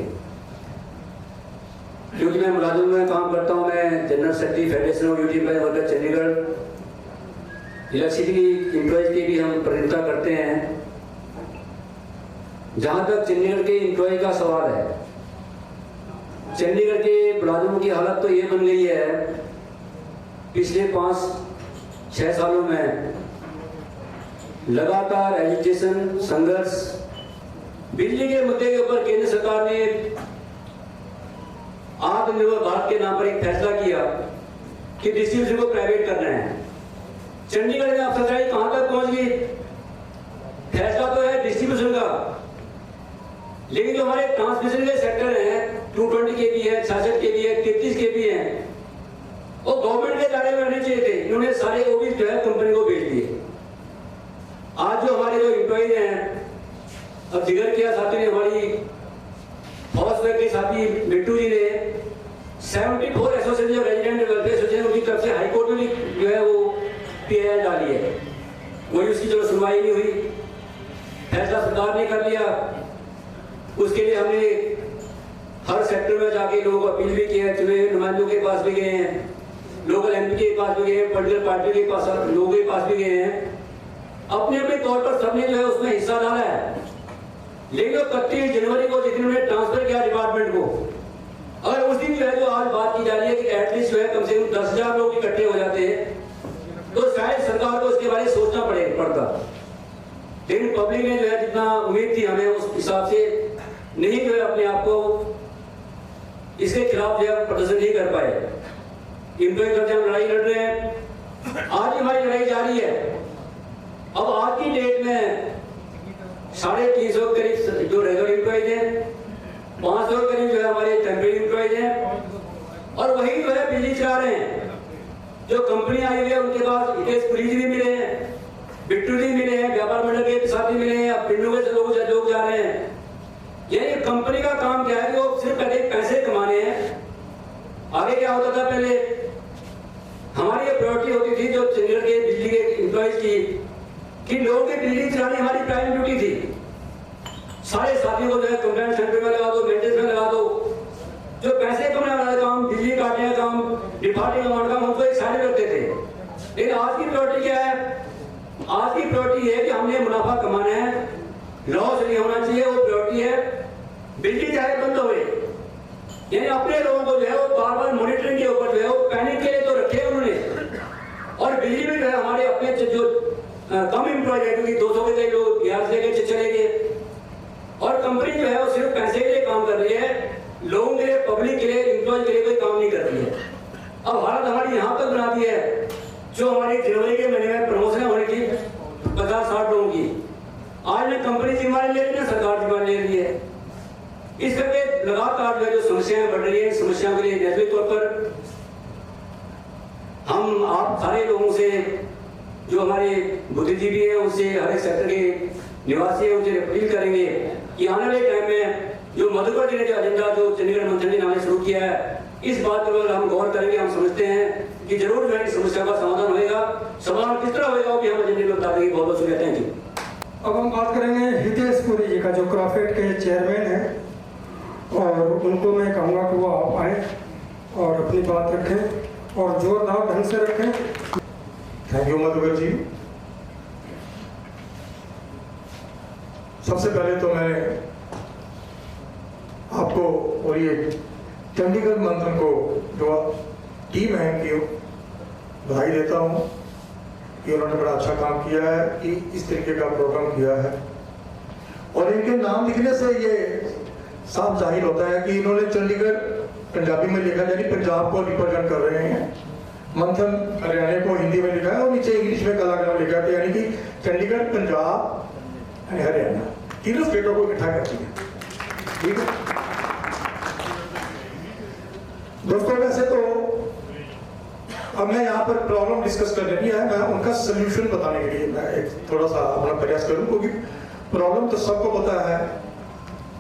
Speaker 7: क्योंकि मैं मुलाजिम में काम करता हूँ, मैं general secretary federation of UT employees workers Chandigarh, electricity employees की भी हम प्रतिनिधित्व करते हैं। जहाँ तक चंडीगढ़ के एम्प्लॉय का सवाल है, चंडीगढ़ के मुलाजिमों की हालत तो ये बन गई है पिछले 5-6 सालों में लगातार एजुकेशन संघर्ष, बिजली के मुद्दे के ऊपर केंद्र सरकार ने आत्मनिर्भर भारत के नाम पर एक फैसला किया कि डिस्ट्रीब्यूशन को प्राइवेट करना है। चंडीगढ़ में अफसरशाही कहां तक पहुंच गई? फैसला तो है डिस्ट्रीब्यूशन का, लेकिन जो हमारे ट्रांसमिशन के सेक्टर हैं, 220 kV है, 66 kV है, 33 kV है, वो गवर्नमेंट के दायरे में रहने चाहिए थे। इन्होंने सारे वो भी जो है कंपनी को बेच दिए। आज जो हमारे जो एम्प्लॉइज हैं, अब जिगर किया साथी ने, हमारी हाउसवेयर के साथी बिट्टू जी ने 74 association of resident welfare association उनकी तरफ से हाई कोर्ट में जो है वो PIL डाली है, वही उसकी जो सुनवाई नहीं हुई, फैसला सरकार ने कर लिया। उसके लिए हमने हर सेक्टर में जाके लोगों को अपील भी किया है, चुने नुमाइंदों के पास भी गए हैं, लोकल MP के पास भी गए हैं, पॉलिटिकल पार्टी के पास, लोगों के पास भी गए हैं। अपने अपने तौर पर सबने जो है उसमें हिस्सा डाला है। लेकिन 31 जनवरी को जिस दिन उन्होंने ट्रांसफर किया डिपार्टमेंट को, अगर उस दिन जो है जो आज बात की जा रही है कि एटलीस्ट जो है कम से कम 10,000 लोग इकट्ठे हो जाते हैं, तो शायद सरकार को इसके बारे में सोचना पड़ता। लेकिन पब्लिक ने जो है जितना उम्मीद थी हमें, उस हिसाब से नहीं जो है अपने आप को इसके खिलाफ जो है प्रदर्शन नहीं कर पाए। एम्प्लॉय तरफ से हम लड़ाई लड़ रहे हैं, आज हमारी लड़ाई जारी है। अब आज की डेट में 350 करीब जो रेगुलर एम्प्लॉयज हैं, 500 करीब जो है हमारे टेम्परेरी एम्प्लॉयज हैं, और वही जो है बिजली चला रहे हैं। जो कंपनी आई हुई है उनके पास हितेश पुरी जी भी मिले हैं, बिट्टू जी मिले हैं, व्यापार मंडल के साथी मिले हैं, अब पिंडों के लोग जा रहे हैं। ये कंपनी का काम क्या है कि वो सिर्फ पहले पैसे कमाने हैं। आगे क्या होता था, पहले हमारी ये प्रायोरिटी होती थी जो चंडीगढ़ के बिजली के एम्प्लॉयज की, कि लोगों की बिजली चलानी हमारी प्राइम ड्यूटी थी। सारे साथियों को जो है कंप्लेंट सेंटर में लगा दो, मेंटेनेंस में लगा दो, जो पैसे कमाने वाला काम, बिजली काटने का काम, डिफॉल्टिंग अमाउंट का, उनको एक साइड रखते थे। लेकिन आज की प्रायोरिटी क्या है? आज की प्रायोरिटी है कि हमने मुनाफा कमाना है, लॉस नहीं होना चाहिए, वो प्रायोरिटी है। बिजली चाहे बंद हो, यानी अपने लोगों को जो है वो बार बार मॉनिटरिंग के ऊपर जो है वो पैनिक के लिए तो रखे उन्होंने, और बिजली में जो है हमारे अपने जो कम एम्प्लॉय है, क्योंकि 200 के कई लोग बिहार से गए चले गए, और कंपनी जो है वो सिर्फ पैसे के लिए काम कर रही है, लोगों के लिए, पब्लिक के लिए, एम्प्लॉय के लिए कोई काम नहीं कर रही है। अब हालत हमारी यहाँ तक बना दी है, जो हमारी जनवरी के महीने में प्रमोशन होनी थी 50-60 लोगों की, आज ने कंपनी जिम्मेदारी ले रही है, सरकार जिम्मेदारी ले रही है। इस करके लगातार जो है जो समस्याएं बढ़ रही है, समस्याओं के लिए नैतिक तौर पर हम आप सारे लोगों से, जो हमारे बुद्धिजीवी हैं, उनसे, हर एक सेक्टर के निवासी हैं, उनसे अपील करेंगे कि आने वाले टाइम में जो मधुकर जी ने जो एजेंडा जो चंडीगढ़ मंथन के नाम से शुरू किया है, इस बात पर हम गौर करेंगे। हम समझते हैं कि जरूर जो है इस समस्या का समाधान होगा। समाधान किस तरह होगा कि हम एजेंडे में बता देंगे। बहुत बहुत शुक्रिया, थैंक यू।
Speaker 2: अब हम बात करेंगे हितेश पुरी जी का, जो क्रॉफेड के चेयरमैन हैं, और उनको मैं कहूँगा कि वो आप आए और अपनी बात रखें और जोरदार ढंग से रखें।
Speaker 6: थैंक यू मधुकर जी। सबसे पहले तो मैं आप आपको और ये चंडीगढ़ मंथन को जो टीम है कि बधाई देता हूँ कि उन्होंने बड़ा अच्छा काम किया है कि इस तरीके का प्रोग्राम किया है। और इनके नाम लिखने से ये साफ जाहिर होता है कि इन्होंने चंडीगढ़ पंजाबी में लिखा, यानी पंजाब को रिप्रेजेंट कर रहे हैं। मंथन हरियाणा को हिंदी में लिखा है और नीचे इंग्लिश में कलाग्राम लिखा है, यानी कि चंडीगढ़, पंजाब, हरियाणा तीनों स्टेटों को इकट्ठा करती है। ठीक है दोस्तों, वैसे तो अब मैं यहाँ पर प्रॉब्लम डिस्कस करने नहीं आया, मैं उनका सोल्यूशन बताने के लिए मैं एक थोड़ा सा अपना प्रयास करूँ, क्योंकि प्रॉब्लम तो सबको पता है।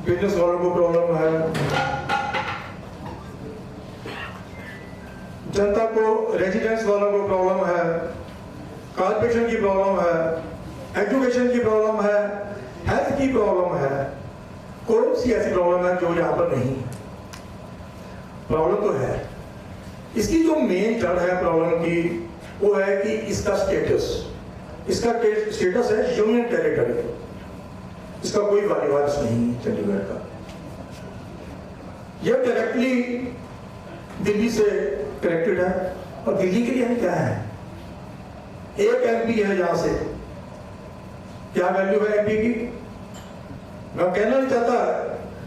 Speaker 6: बिजनेस वालों को प्रॉब्लम है, जनता को, रेजिडेंट्स वालों को प्रॉब्लम है, कॉर्पोरेशन की प्रॉब्लम है, एजुकेशन की प्रॉब्लम है, हेल्थ की प्रॉब्लम है। कौन सी ऐसी प्रॉब्लम है जो यहाँ पर नहीं? प्रॉब्लम तो है। इसकी जो मेन जड़ है प्रॉब्लम की वो है कि इसका स्टेटस है यूनियन टेरिटरी। इसका कोई वालिवास नहीं है चंडीगढ़ का। यह डायरेक्टली दिल्ली से कनेक्टेड है। और दिल्ली के लिए क्या है? एक एमपी है यहाँ से। क्या वैल्यू है एमपी की? मैं कहना नहीं चाहता।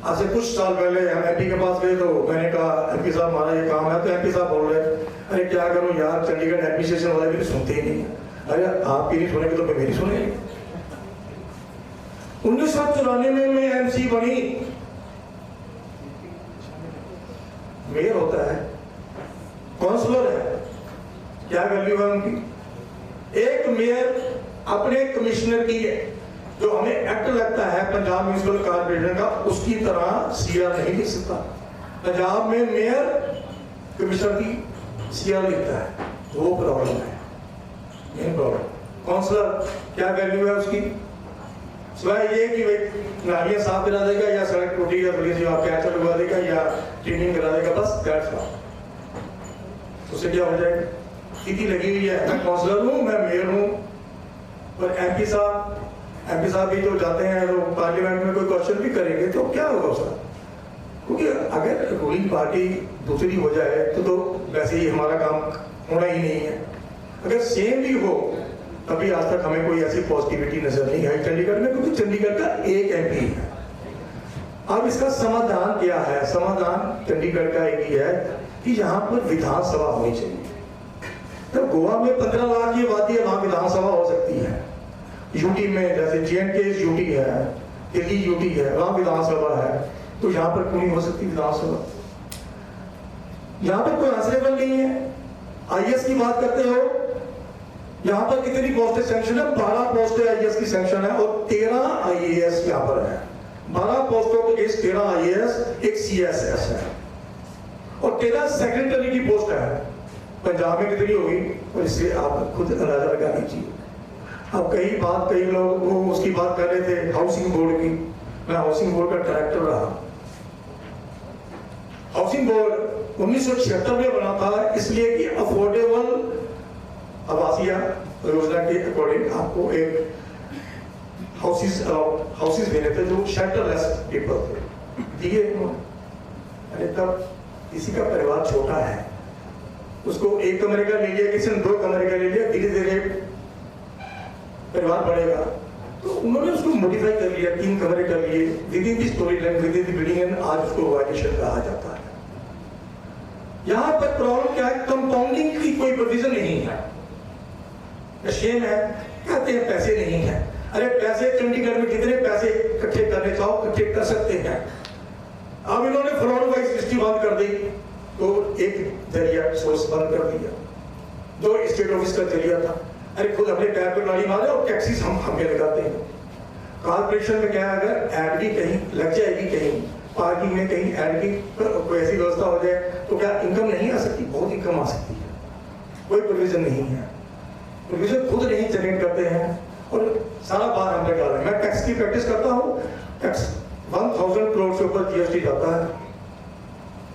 Speaker 6: आज से कुछ साल पहले हम एमपी के पास गए तो मैंने कहा एमपी साहब हमारा ये काम है, तो एमपी साहब बोल रहे अरे क्या करूं यार, चंडीगढ़ एडमिनिस्ट्रेशन वाले भी सुनते ही नहीं है। अरे आपकी नहीं सुनेंगे तो मेरी सुनेंगे। 1994 में मैं एमसी बनी। मेयर होता है, काउंसलर है, क्या वैल्यू है उनकी? एक मेयर अपने कमिश्नर की जो हमें एक्ट लगता है पंजाब म्यूनिसिपल कॉर्पोरेशन का, उसकी तरह सीआर नहीं लिख सकता। पंजाब में मेयर कमिश्नर की सीआर लिखता है, वो प्रॉब्लम है, मेन प्रॉब्लम। काउंसलर क्या वैल्यू है उसकी? सिवाय ये कि भाई नालियां साफ करा देगा या सड़क टूटी या पुलिस कैच लगवा देगा या ट्रेनिंग करा देगा, बस दैट्स ऑल। उससे क्या हो जाएगा? स्थिति लगी हुई है, मैं काउंसलर हूँ, मैं मेयर हूँ। और एमपी साहब भी तो जाते हैं तो पार्लियामेंट में कोई क्वेश्चन भी करेंगे तो क्या होगा उसका? क्योंकि अगर रूलिंग पार्टी दूसरी हो जाए तो वैसे ही हमारा काम होना ही नहीं है। अगर सेम भी हो तभी आज तक हमें कोई ऐसी पॉजिटिविटी नजर नहीं आई चंडीगढ़ में, क्योंकि चंडीगढ़ का एक एमपी है। अब इसका समाधान क्या है? समाधान चंडीगढ़ का एक ही है कि यहाँ पर विधानसभा होनी चाहिए। तो गोवा में 15 लाख की आबादी है, वहां विधानसभा हो सकती है। यूटी में जैसे JNK यूटी है, दिल्ली यूटी है, वहां विधानसभा है, तो यहाँ पर क्यों नहीं हो सकती विधानसभा? यहाँ पर कोई आंसरेबल नहीं है। आईएएस की बात करते हो, यहाँ पर कितनी पोस्टें सैंक्शन है? 12 पोस्टें आईएएस की सैंक्शन है और 13 आईएएस यहाँ पर है। 12 पोस्टों के लिए 13 आईएएस, एक CSS है और 13 सेक्रेटरी की पोस्ट है। पंजाब में कितनी होगी? और इससे आप खुद अंदाजा लगा लीजिए। अब कई लोग वो उसकी बात कर रहे थे हाउसिंग बोर्ड की। मैं हाउसिंग बोर्ड का डायरेक्टर रहा। हाउसिंग बोर्ड 1976 में बना था, इसलिए कि अफोर्डेबल आवासीय योजना के अकॉर्डिंग आपको एक हाउसेस देने थे जो शेल्टरलेस पीपल थे, दिए उन्होंने। अरे तब किसी का परिवार छोटा है, उसको एक कमरे का ले लिया, किसी ने 2 कमरे का ले लिया, धीरे धीरे परिवार बढ़ेगा, तो उन्होंने उसको मॉडिफाई कर लिया, 3 कमरे कर लिए, with in the story line, with in the building, and आज उसको वाइडेशन कहा जाता है। यहाँ पर प्रॉब्लम क्या है? कंपाउंडिंग की कोई प्रोविजन नहीं है। शेम है, कहते हैं पैसे नहीं है। अरे पैसे चंडीगढ़ में कितने पैसे इकट्ठे करने चाहो इकट्ठे कर सकते हैं। अब इन्होंने फ्लोर वाइज सिस्टम बंद कर दी, तो एक जरिया सोर्स बंद कर दिया जो स्टेट ऑफिस का जरिया था। अरे खुद अपने पैर पर गाड़ी मारे और टैक्सीज हम हमें लगाते हैं। कॉर्पोरेशन में क्या है, अगर ऐड भी कहीं लग जाएगी, कहीं पार्किंग में कहीं ऐड की कोई ऐसी व्यवस्था हो जाए तो क्या इनकम नहीं आ सकती? बहुत इनकम आ सकती है। कोई प्रोविजन नहीं है, प्रोविजन खुद नहीं जनरेट करते हैं और सारा बार हम पे डाल। मैं टैक्स की प्रैक्टिस करता हूँ, टैक्स 1000 करोड़ से ऊपर GST जाता है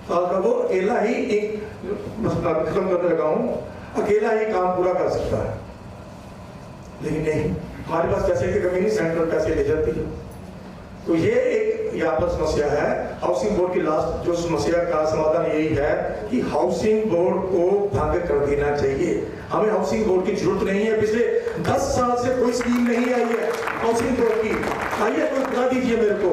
Speaker 6: साल का। वो अकेला ही एक खत्म करने लगा हूँ, अकेला ही काम पूरा कर सकता है। लेकिन नहीं, हमारे पास पैसे की कमी नहीं, सेंट्रल पैसे ले जाती है। तो ये एक यहाँ पर समस्या है। हाउसिंग बोर्ड की लास्ट जो समस्या का समाधान यही है कि हाउसिंग बोर्ड को भंग कर देना चाहिए। हमें हाउसिंग बोर्ड की जरूरत नहीं है। पिछले 10 साल से कोई स्कीम नहीं आई है हाउसिंग बोर्ड की। आइए कोई बता दीजिए मेरे को।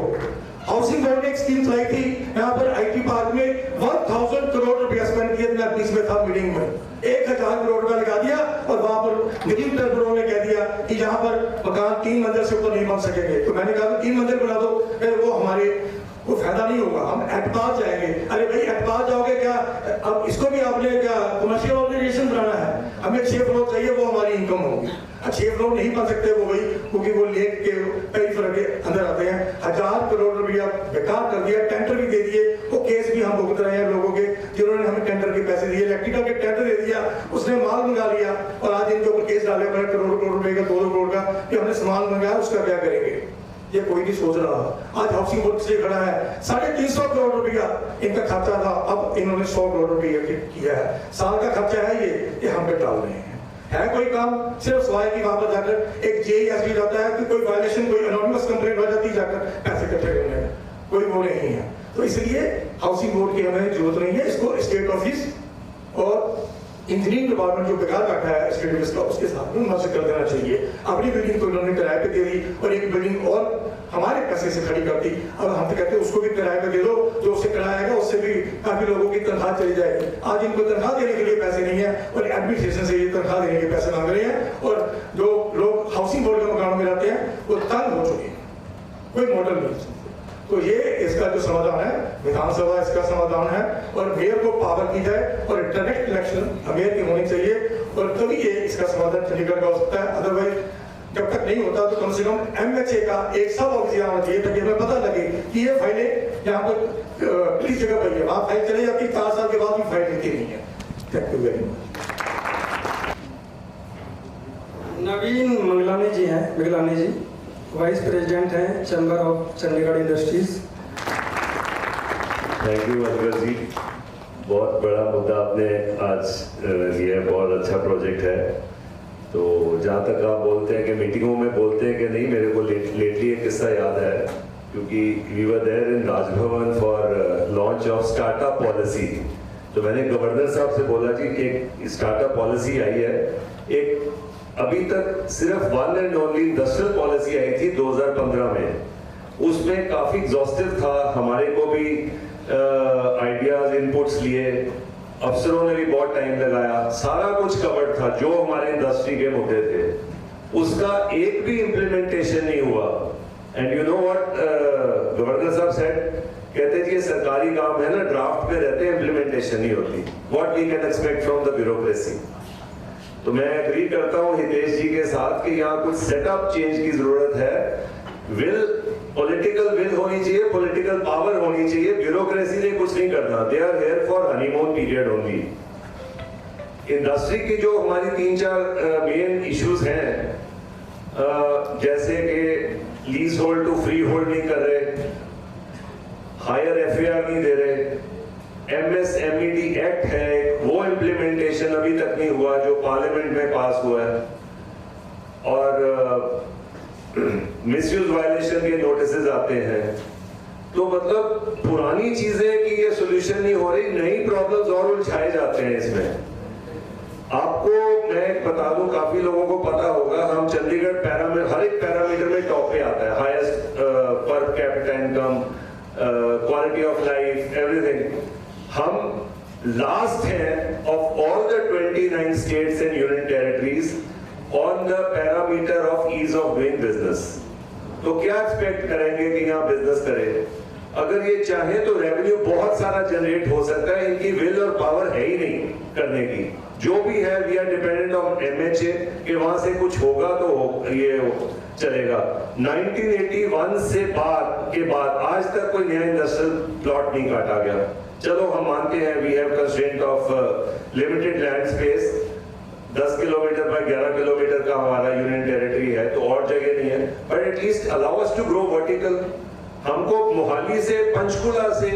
Speaker 6: हाउसिंग बोर्ड ने एक स्कीम चलाई थी यहाँ पर IT पार्क में, 1000 करोड़ रुपया स्पेंड किया। मैं बीच में था मीटिंग में, 1000 करोड़ रुपया लगा दिया और वहां पर गरीब टर्बरों ने कह दिया कि यहाँ पर मकान 3 मंजिल से ऊपर नहीं बन सकेंगे। तो मैंने कहा 3 मंजिल बना दो, वो हमारे को फायदा नहीं होगा, हम एतबार जाएंगे। अरे भाई एतबार जाओगे क्या? अब इसको भी आपने क्या कमर्शियल ऑर्गेनाइजेशन बनाना है? हमें 6 फ्लोर चाहिए, वो हमारी इनकम होगी। 6 फ्लोर नहीं बन सकते वो भाई, क्योंकि वो लेक के कई फर्क के अंदर आते हैं। 1000 करोड़ रुपया बेकार कर दिया, टेंडर भी दे दिए। वो केस भी हम भुगत रहे हैं लोगों के जिन्होंने हमें टेंडर के पैसे दिए। इलेक्ट्रिकल के टेंडर दे दिया, उसने माल मंगा लिया और आज इनके ऊपर केस डाले पड़े करोड़ रुपए का, 2 करोड़ का, कि हमने सामान मंगाया, उसका क्या करेंगे? ये कोई नहीं सोच रहा। आज हाउसिंग बोर्ड से खड़ा है, 350 करोड़ रुपया इनका खर्चा था, अब इन्होंने 100 करोड़ रुपया किया है। साल का खर्चा है ये हम पे डाल रहे हैं। है कोई काम? सिर्फ सवाए की वहां पर जाकर एक JES जाता है कि कोई वायलेशन, कोई एनोनिमस कंप्लेंट हो जाती है, जाकर पैसे इकट्ठे करने का कोई वो नहीं है। तो इसलिए हाउसिंग बोर्ड की हमें जरूरत नहीं है। इसको स्टेट ऑफिस और इंजीनियरिंग डिपार्टमेंट जो बेकार बैठा है स्टेट ऑफिस का, उसके साथ में मर्ज कर देना चाहिए। अपनी बिल्डिंग को उन्होंने किराए पे दे दी और एक बिल्डिंग और हमारे पैसे से खड़ी कर दी। अब हम तो कहते हैं उसको भी किराए पे दे दो, जो उससे किराया आएगा उससे भी काफी लोगों की तनख्वाह चली जाएगी। आज इनको तनख्वाह देने के लिए पैसे नहीं है और एडमिनिस्ट्रेशन से ये तनख्वाह देने के पैसे मांग रहे हैं। और जो लोग हाउसिंग बोर्ड के मकानों में रहते हैं वो तंग हो चुके हैं, कोई मॉडल नहीं। तो ये इसका जो समाधान है, विधानसभा इसका समाधान है और मेयर को पावर की जाए और डायरेक्ट इलेक्शन मेयर की होनी चाहिए और तभी ये इसका समाधान चंडीगढ़ का हो सकता है। अदरवाइज जब तक नहीं होता तो कम से कम MHA का एक सब ऑफिस आना चाहिए ताकि हमें पता लगे कि ये फाइलें यहाँ पर किस जगह पर है। वहाँ फाइल चले जाती है, 4 साल के बाद भी फाइल मिलती नहीं है। Thank you very much.
Speaker 2: Naveen Manglani ji हैं, मिगलानी जी वाइस प्रेसिडेंट हैं chamber of Chandigarh industries.
Speaker 8: Thank you Madhukar ji, बहुत बड़ा मुद्दा आपने आज लिया है, बहुत अच्छा प्रोजेक्ट है। तो जहाँ तक आप बोलते हैं कि मीटिंगों में बोलते हैं कि नहीं, मेरे को लेटली एक किस्सा याद है, क्योंकि we were there in Raj Bhavan for launch of startup policy. तो मैंने गवर्नर साहब से बोला जी एक स्टार्टअप पॉलिसी आई है, एक अभी तक सिर्फ 1 एंड ओनली इंडस्ट्रियल पॉलिसी आई थी 2015 में, उसमें काफी एग्जॉस्टिव था, हमारे को भी आइडियाज इनपुट्स लिए, अफसरों ने भी बहुत टाइम लगाया, सारा कुछ कवर्ड था जो हमारे इंडस्ट्री के मुद्दे थे, उसका एक भी इम्प्लीमेंटेशन नहीं हुआ। And you know what governor साहब सेड, कहते जी ये सरकारी काम है ना, ड्राफ्ट में रहते हैं, इम्प्लीमेंटेशन नहीं होती, what we can expect from the bureaucracy. तो मैं एग्री करता हूं हितेश जी के साथ कि यहाँ कुछ सेटअप चेंज की जरूरत है। विल, पॉलिटिकल विल होनी चाहिए, पॉलिटिकल पावर होनी चाहिए, ब्यूरोक्रेसी ने कुछ नहीं करना। They are here for honeymoon period only. Industry की जो हमारी 3-4 मेन इश्यूज हैं, जैसे कि leasehold to freehold नहीं कर रहे, हायर FAR नहीं दे रहे, MSMED एक्ट है वो इम्प्लीमेंटेशन अभी तक नहीं हुआ जो पार्लियामेंट में पास हुआ है, और मिसयूज वायलेशन के नोटिसेस आते हैं। तो मतलब पुरानी चीजें कि ये सोल्यूशन नहीं हो रही, नई प्रॉब्लम्स और उलझाए जाते हैं इसमें। आपको मैं बता दूं, काफी लोगों को पता होगा, हम चंडीगढ़ हर एक पैरामीटर में टॉप पे आता है, highest per capita income, quality of life, everything. हम लास्ट हैं of all the 29 states and union territories on the parameter of ease of doing business. तो क्या एक्सपेक्ट करेंगे कि यहाँ बिजनेस करें? अगर ये चाहे तो रेवेन्यू बहुत सारा जनरेट हो सकता है, इनकी विल और पावर है ही नहीं करने की। जो भी है we are dependent on MHA कि वहां से कुछ होगा तो ये चलेगा। 1981 से के बाद आज तक कोई नया इंडस्ट्रियल प्लॉट नहीं काटा गया। चलो हम मानते हैं we have constraint of limited land space, 10 kilometre by 11 kilometre का हमारा यूनियन टेरिटरी है, तो और जगह नहीं है, but at least allow us to grow vertical. हमको मोहाली से, पंचकुला से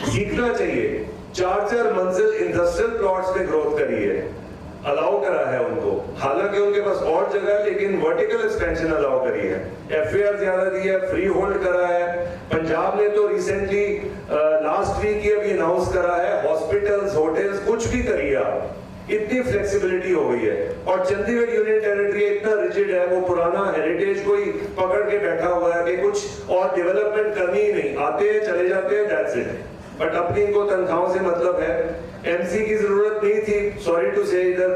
Speaker 8: सीखना चाहिए, 4-4 मंजिल इंडस्ट्रियल प्लॉट्स में ग्रोथ करी है। अलाउ करा है उनको, हालांकि उनके पास और जगह है लेकिन वर्टिकल एक्सपेंशन अलाउ करी है, एफएआर ज्यादा दी है, फ्री होल्ड करा है। पंजाब ने तो रिसेंटली लास्ट वीक ही अभी अनाउंस करा है, हॉस्पिटल्स होटल्स कुछ भी करिए आप, इतनी फ्लेक्सिबिलिटी हो गई है। और चंडीगढ़ यूनियन टेरिटरी इतना रिजिड है, वो पुराना हेरिटेज को ही पकड़ के बैठा हुआ है कि कुछ और डेवलपमेंट करनी ही नहीं, आते हैं चले जाते हैं, दैट्स इट। बट अपनी इनको तनख्वाहों से मतलब है, एमसी की जरूरत नहीं थी, सॉरी टू से, इधर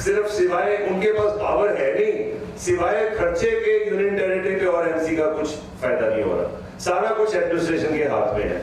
Speaker 8: सिर्फ सिवाय उनके पास पावर है नहीं, सिवाय खर्चे के यूनियन टेरिटरी पे और एमसी का कुछ फायदा नहीं हो रहा, सारा कुछ एडमिनिस्ट्रेशन के हाथ में है।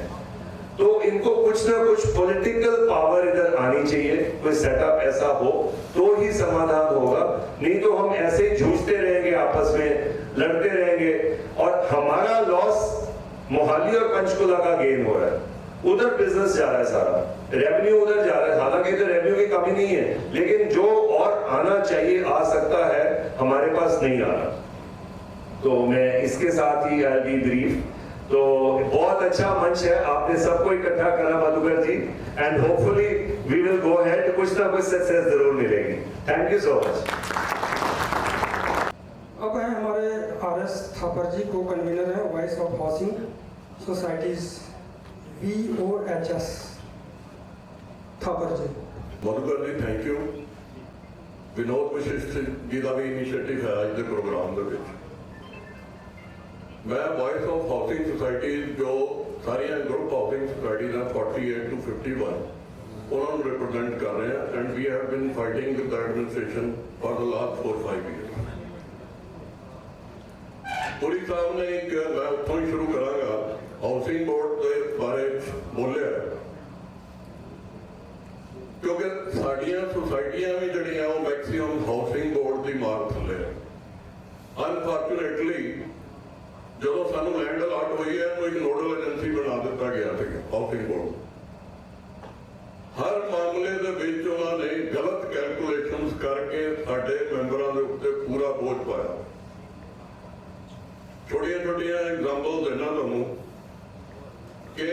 Speaker 8: तो इनको कुछ ना कुछ पॉलिटिकल पावर इधर आनी चाहिए, कोई सेटअप ऐसा हो तो ही समाधान होगा, नहीं तो हम ऐसे ही जूझते रहेंगे, आपस में लड़ते रहेंगे और हमारा लॉस मोहाली और पंचकुला का गेन हो रहा है, उधर बिजनेस जा रहा है, सारा रेवेन्यू उधर जा रहा है। हालांकि इधर रेवेन्यू की कमी नहीं है, लेकिन जो और आना चाहिए आ सकता है, हमारे पास नहीं आ रहा। तो मैं इसके साथ ही आई बी ब्रीफ। तो बहुत अच्छा मंच है, आपने सबको इकट्ठा करा Madhukar ji, and hopefully we will go ahead, कुछ ना कुछ सक्सेस जरूर मिलेगी। Thank you so much.
Speaker 2: अब है हमारे R S. Thapar ji, co convenor है voice of housing societies VOHS। Thapar ji.
Speaker 9: Madhukar ji thank you. Vinod Vashishth ji का भी इनिशिएटिव है आज के प्रोग्राम के विच। मैं वॉइस ऑफ हाउसिंग सोसाइटीज जो सारिया ग्रुप हाउसिंग सोसाइटीज हैं 48 to 51 उन्होंने रिप्रेजेंट कर रहे हैं, and we have been fighting with the administration for the last 4-5 years. Puri साहब ने एक, मैं उत्थों ही शुरू करांगा, हाउसिंग बोर्ड के बारे बोलिया, क्योंकि साडियां सोसाइटियां भी जड़ियां वो मैक्सिमम हाउसिंग बोर्ड की मार थले है। अनफॉर्चुनेटली जो सानू लैंड अलाट हुई है तो एक नोडल एजेंसी बना दिता गया था हाउसिंग बोर्ड। हर मामले के विच उन्होंने गलत कैलकुलेशंस करके साडे मैंबरां दे उत्ते पूरा बोझ पाया। छोटिया छोटिया एग्जाम्पल देना तुहानू कि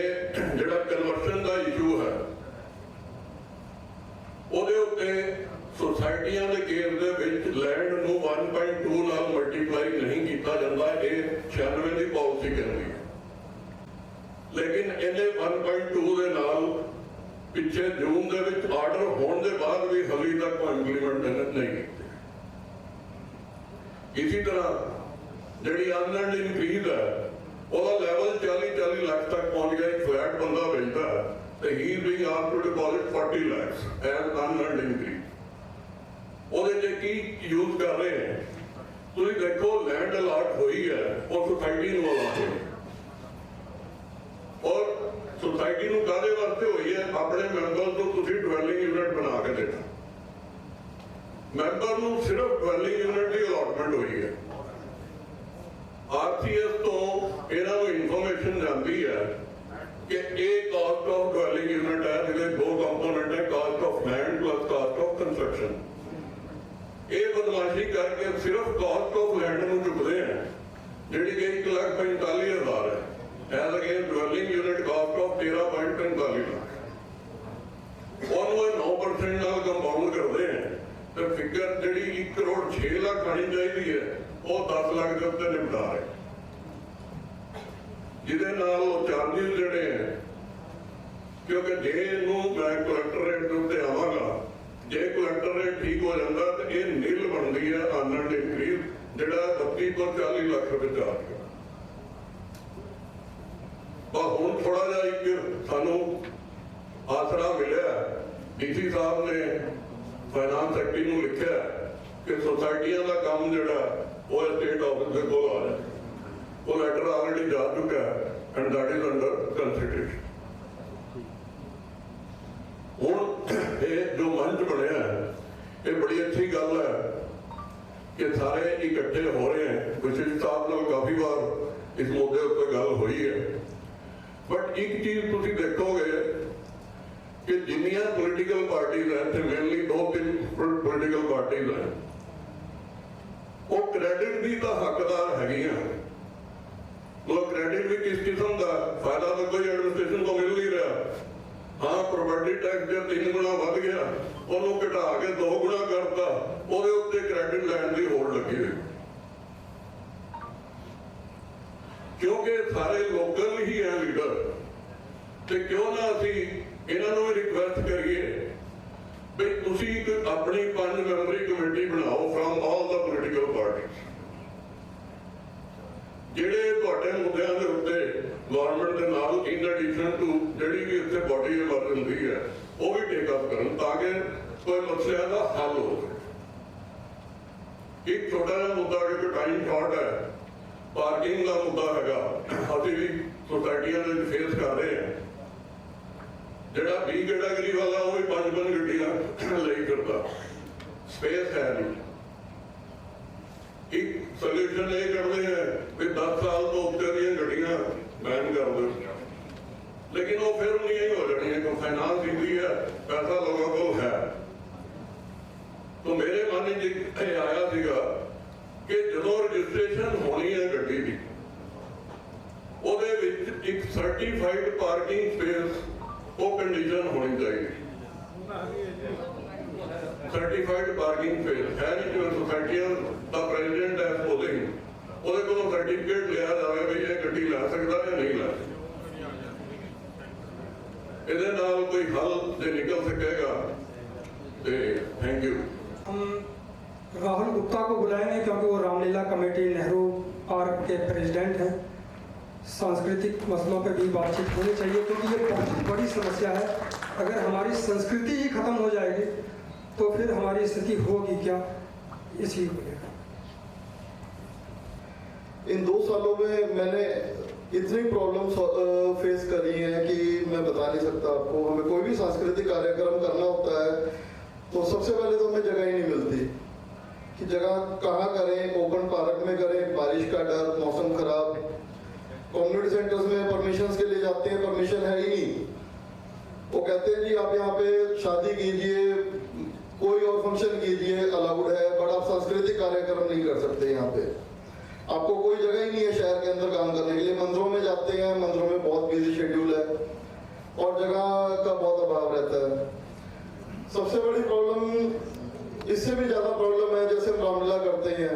Speaker 9: जिहड़ा कन्वर्शन का इशू है ਉਹਦੇ ਉੱਤੇ सोसाइटियां के केस ਦੇ ਵਿੱਚ लैंड ਨੂੰ 1.2 ਨਾਲ ਮਲਟੀਪਲਾਈ नहीं किया जाता, ये 96 की पॉलिसी कहती है। लेकिन इन्हें 1.2 ਦੇ ਨਾਲ पिछे जून ਦੇ ਵਿੱਚ आर्डर होने के बाद भी हाली तक कोई इंप्लीमेंट नहीं की। इसी तरह जी अनलैंड इनक्रीज है, वह लैवल 40 लाख तक पहुंच गया। एक फ्लैट बंदा बेचता है तो ही is being asked to deposit 40 lakhs as unearned increase. ਉਹਦੇ ਕੀ यूज कर रहे हैं ਤੁਸੀਂ देखो, लैंड अलाट हुई है और सोसाइटी ਨੂੰ ਅਲਾਟ ਹੋਈ, और सोसाइटी ਨੂੰ ਕਾਹਦੇ ਵਾਸਤੇ ਹੋਈ ਹੈ? ਆਪਣੇ ਮੈਂਬਰ ਤੋਂ ਤੁਸੀਂ ਡਵੈਲਿੰਗ ਯੂਨਿਟ ਬਣਾ ਕੇ ਦੇਣਾ। ਮੈਂਬਰ ਨੂੰ ਸਿਰਫ ਡਵੈਲਿੰਗ ਯੂਨਿਟ ਦੀ ਅਲਾਟਮੈਂਟ ਹੋਈ ਹੈ। ਆਰਸੀਐਸ ਤੋਂ ਇਹਨਾਂ ਨੂੰ ਇਨਫੋਰਮੇਸ਼ਨ ਜਾਂਦੀ ਹੈ कि एक कास्ट ऑफ ड्वेलिंग यूनिट है जिसके दो कंपोनेंट है, cost of land plus cost of construction. ये बदमाशी करके सिर्फ कास्ट ऑफ लैंड में चुकते हैं जी कि 1,45,000 है, as against dwelling unit cost of 13.45 lakh. उन्होंने 9% नाल कंपाउंड करते हैं तो फिगर जी 1 करोड़ 6 लाख आनी चाहिए है, वो 10 लाख के उत्ते निपटा रहे, जिहदे नाल चार्जिस जिहड़े हैं। क्योंकि जे इहनूं मैं कलैक्टर रेट के उत्ते आवांगा, जे कलैक्टर रेट ठीक हो जाता तो ये नील बनती है अनलैंड इनक्रीज, जिहड़ा 32 ਤੋਂ 40 लाख रुपए चार्ज है। पर हुण थोड़ा जिहा एक सानू आसरा मिलिया, डीसी साहब ने फाइनांस सैकटरी नूं लिखिया कि सोसाइटियां का काम जिहड़ा वो स्टेट ऑफिस दे कोल आ रहा, वो लेटर ऑलरेडी जा चुका है and that is under consideration. हुण ये जो मंच बनया है ये बड़ी अच्छी गल है कि सारे इकट्ठे हो रहे हैं। वशिष्ठ साहब नाल काफी बार इस मुद्दे उत्ते गल हुई है, बट एक चीज तुसीं देखोगे कि जिन्नियां पोलिटिकल पार्टीज हैं, मेनली 2-3 पोलिटिकल पार्टीज हैं, वो क्रेडिट की तो हकदार हैगियां। मतलब क्रेडिट भी किस किस्म का फायदा तो कोई एडमिनिस्ट्रेशन को मिल नहीं रहा। हाँ, प्रॉपर्टी टैक्स जब 3 गुना बढ़ गया ਉਹਨੂੰ ਘਟਾ ਕੇ 2 ਗੁਣਾ ਕਰਤਾ, ਉਹਦੇ ਉੱਤੇ ਕ੍ਰੈਡਿਟ ਲੈਣ ਦੀ ਹੋੜ ਲੱਗੀ ਹੋਈ, ਕਿਉਂਕਿ ਸਾਰੇ ਲੋਕਲ ਹੀ ਹੈ ਲੀਡਰ। ਤੇ ਕਿਉਂ ਨਾ ਅਸੀਂ ਇਹਨਾਂ ਨੂੰ ਵੀ ਰਿਕਵੈਸਟ ਕਰੀਏ ਵੀ ਤੁਸੀਂ ਇੱਕ ਆਪਣੀ 5 ਮੈਂਬਰੀ ਕਮੇਟੀ ਬਣਾਓ ਫਰਮ ਆਲ ਦਾ ਪੋਲੀਟੀਕਲ ਪਾਰਟੀਜ਼, ਜਿਹੜੇ ਤੁਹਾਡੇ ਮੁੱਦਿਆਂ ਦੇ ਉੱਤੇ ਗਵਰਨਮੈਂਟ ਦੇ ਨਾਲ ਇਨ ਐਡੀਸ਼ਨ ਟੂ ਜਿਹੜੀ ਵੀ ਇੱਥੇ ਬੋਡੀ ਵਰਕ ਹੁੰਦੀ ਹੈ ਉਹ ਵੀ ਟੇਕ ਅਪ ਕਰਨ, ਤਾਂ ਕਿ ਕੋਈ ਮਸਲਿਆਂ ਦਾ ਹੱਲ ਹੋ ਸਕੇ। ਇੱਕ ਛੋਟਾ ਜਿਹਾ ਮੁੱਦਾ ਕਿ ਟਾਈਮ ਸ਼ਾਰਟ ਹੈ, ਪਾਰਕਿੰਗ ਦਾ ਮੁੱਦਾ ਹੈਗਾ, ਅਸੀਂ ਵੀ ਸੁਸਾਇਟੀਆਂ ਦੇ ਵਿੱਚ ਫੇਸ ਕਰ ਰਹੇ ਹਾਂ। ਜਿਹੜਾ B ਕੈਟਾਗਰੀ ਵਾਲਾ ਉਹ ਵੀ 5 ਗੱਡੀਆਂ ਲਈ ਫਿਰਦਾ, ਸਪੇਸ ਹੈ ਨਹੀਂ। ਇੱਕ ਸੋਲੂਸ਼ਨ ਇਹ ਕਰਦੇ ਹੈ ਕਿ 10 ਸਾਲ ਤੋਂ ਉੱਤੇ ਦੀਆਂ ਗੱਡੀਆਂ ਬੈਨ ਕਰ ਦਿਓ, ਲੇਕਿਨ ਉਹ ਫਿਰ ਨਹੀਂ ਹੋ ਜਾਣੀ ਕਿ ਫਾਈਨਾਂਸ ਹੁੰਦੀ ਹੈ, ਪੈਸਾ ਲੋਕਾਂ ਕੋਲ ਹੈ। ਤਾਂ ਮੇਰੇ ਮਨ ਵਿੱਚ ਇਹ ਆਇਆ ਸੀਗਾ ਕਿ ਜਦੋਂ ਰਜਿਸਟ੍ਰੇਸ਼ਨ ਹੋਣੀ ਹੈ ਗੱਡੀ ਦੀ, ਉਹਦੇ ਵਿੱਚ ਇੱਕ ਸਰਟੀਫਾਈਡ ਪਾਰਕਿੰਗ ਸਪੇਸ ਉਹ ਕੰਡੀਸ਼ਨ ਹੋਣੀ ਚਾਹੀਦੀ। ਸਰਟੀਫਾਈਡ ਪਾਰਕਿੰਗ ਸਪੇਸ ਹੈ ਨਹੀਂ, ਜਿਵੇਂ ਸੁਸਾਇਟੀਆਂ ਦਾ ਪ੍ਰੈਜ਼ੀਡੈਂਟ ਹੈ ਉਹਦੇ ਕੋਲੋਂ ਸਰਟੀਫਿਕੇਟ ਲਿਆ ਜਾਵੇ ਵੀ ਇਹ ਗੱਡੀ ਲੈ ਸਕਦਾ ਜਾਂ ਨਹੀਂ ਲੈ ਸਕਦਾ। ਇਹਦੇ ਨਾਲ ਕੋਈ हल से निकल सकेगा। Thank you.
Speaker 2: हम राहुल गुप्ता को बुलाएंगे क्योंकि वो रामलीला कमेटी नेहरू पार्क के प्रेसिडेंट हैं। सांस्कृतिक मसलों पर भी बातचीत होनी चाहिए क्योंकि ये बहुत बड़ी समस्या है। अगर हमारी संस्कृति ही खत्म हो जाएगी तो फिर हमारी स्थिति होगी क्या, इसी को लेकर।
Speaker 10: इन 2 सालों में मैंने इतनी प्रॉब्लम्स फेस करी हैं कि मैं बता नहीं सकता आपको। हमें कोई भी सांस्कृतिक कार्यक्रम करना होता है तो सबसे पहले तो हमें जगह ही नहीं मिलती कि जगह कहाँ करें। ओपन पार्क में करें, बारिश का डर, मौसम खराब। कम्युनिटी सेंटर्स में परमिशंस के लिए जाते हैं, परमिशन है ही नहीं। वो कहते हैं जी आप यहाँ पे शादी कीजिए, कोई और फंक्शन कीजिए, अलाउड है, बट आप सांस्कृतिक कार्यक्रम नहीं कर सकते यहाँ पे। आपको कोई जगह ही नहीं है शहर के अंदर काम करने के लिए। मंदिरों में जाते हैं, मंदिरों में बहुत बिजी शेड्यूल है और जगह का बहुत अभाव रहता है। सबसे बड़ी प्रॉब्लम, इससे भी ज़्यादा प्रॉब्लम है, जैसे हम रामलीला करते हैं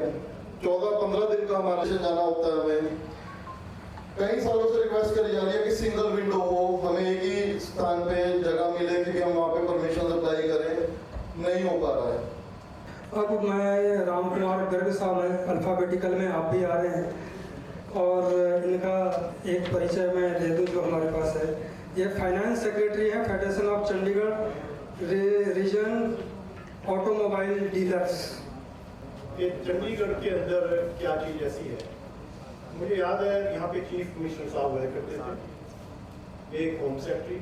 Speaker 10: 14-15 दिन का हमारा से जाना होता है। हमें कई सालों से रिक्वेस्ट करी जा रही है कि सिंगल विंडो हो, हमें एक ही स्थान पे जगह मिले कि हम वहाँ पे परमिशन अप्लाई करें, नहीं हो पा रहा है।
Speaker 2: अब मैं राम कुमार गर्ग साहब हैं, अल्फ़ाबेटिकल में आप भी आ रहे हैं और इनका एक परिचय मैं दे दूँ जो हमारे पास है। ये फाइनेंस सेक्रेटरी है federation of Chandigarh region automobile dealers.
Speaker 6: ये चंडीगढ़ के अंदर क्या चीज़ ऐसी है, मुझे याद है यहाँ पे चीफ कमिश्नर साहब हुआ करते थे, एक home secretary,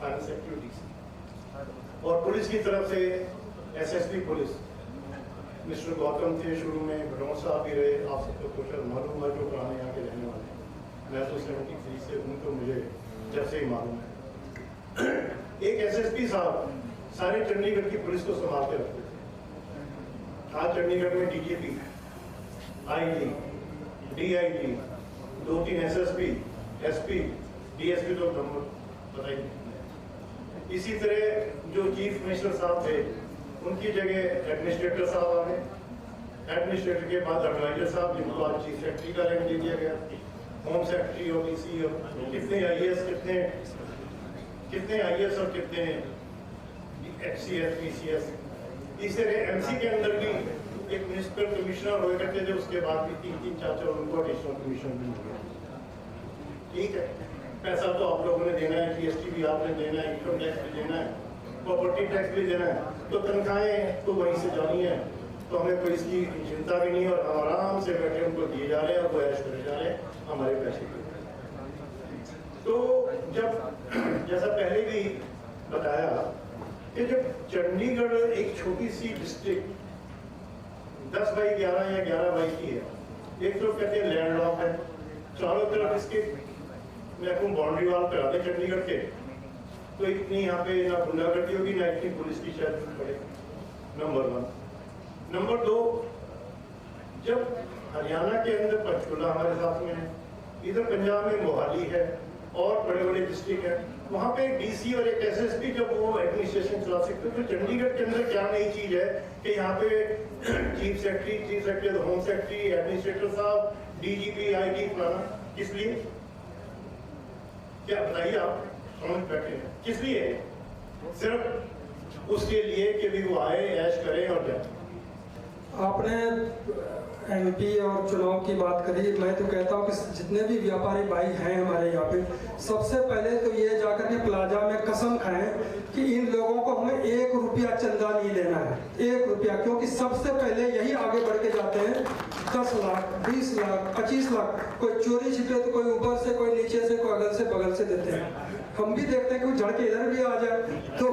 Speaker 6: finance secretary, DC, और पुलिस की तरफ से एसएसपी पुलिस मिस्टर गौतम थे शुरू में, भटौर साहब भी रहे। आप सबको कुछ मालूम है जो पुराने यहाँ के रहने वाले हैं। मैं तो 73 से उनको मुझे जब से ही मालूम है। एक एसएसपी साहब सारे चंडीगढ़ की पुलिस को संभाल के रखते थे। आज चंडीगढ़ में DGP, IG, DIG, 2-3 SSP, SP, DSP तो नंबर पता ही नहीं। इसी तरह जो चीफ मिनिस्टर साहब थे उनकी जगह एडमिनिस्ट्रेटर साहब आ गए। एडमिनिस्ट्रेटर के बाद एडवाइजर साहब, जिनको आज चीफ सेक्रेटरी का रैंक दे दिया गया, होम सेक्रेटरी और डीसी, और कितने आईएएस, कितने आईएएस और कितने एचसीएस, पीसीएस। इस तरह एमसी के अंदर भी एक म्युनिसिपल कमिश्नर हुए करते थे, उसके बाद भी 3-3, 4-4 उनको एडिशनल कमिश्नर भी मिल गया। ठीक है, पैसा तो आप लोगों ने देना है, जीएसटी भी आपने देना है, इनकम टैक्स भी देना है, प्रॉपर्टी टैक्स भी देना है, तो तनख्वाहें तो वहीं से जानी है। तो हमें कोई इसकी चिंता भी नहीं, और आराम से बैठे उनको दिए जा रहे हैं और वो ऐश करे जा रहे हैं हमारे पैसे के। तो जब जैसा पहले भी बताया कि जब चंडीगढ़ एक छोटी सी डिस्ट्रिक्ट 10 बाई 11 या 11 बाई की है, एक तरफ कहते हैं लैंड लॉक है, चारों तरफ इसके महकूम बाउंड्री वाल करा दे चंडीगढ़ के, तो इतनी यहाँ पे ना गुंडागर्दी होगी, ना इतनी पुलिस की शायद पड़े। नंबर 1। नंबर 2, जब हरियाणा के अंदर पंचकुला हमारे साथ में है, इधर पंजाब में मोहाली है, और बड़े बड़े डिस्ट्रिक्ट हैं, वहाँ पे एक डीसी और एक एसएसपी जब वो एडमिनिस्ट्रेशन चला सकते हैं, तो चंडीगढ़ के अंदर क्या नई चीज़ है कि यहाँ पे chief secretary home secretary, administrator साहब, डीजीपी, आईजी फलाना, किस लिए? क्या बताइए आप, समझ बैठे हैं किस लिए? सिर्फ उसके लिए कि भी वो आए, ऐश करें और जाए।
Speaker 2: आपने एमपी और चुनाव की बात करी। मैं तो कहता हूँ कि जितने भी व्यापारी भाई हैं हमारे यहाँ पे, सबसे पहले तो ये जाकर के प्लाजा में कसम खाएं कि इन लोगों को हमें 1 रुपया चंदा नहीं लेना है, 1 रुपया, क्योंकि सबसे पहले यही आगे बढ़ के जाते हैं। 10 लाख, 20 लाख, 25 लाख, कोई चोरी छिपे तो कोई ऊपर से, कोई नीचे से, कोई अगल से बगल से देते हैं। हम भी देखते हैं कि झड़ के इधर भी आ जाए तो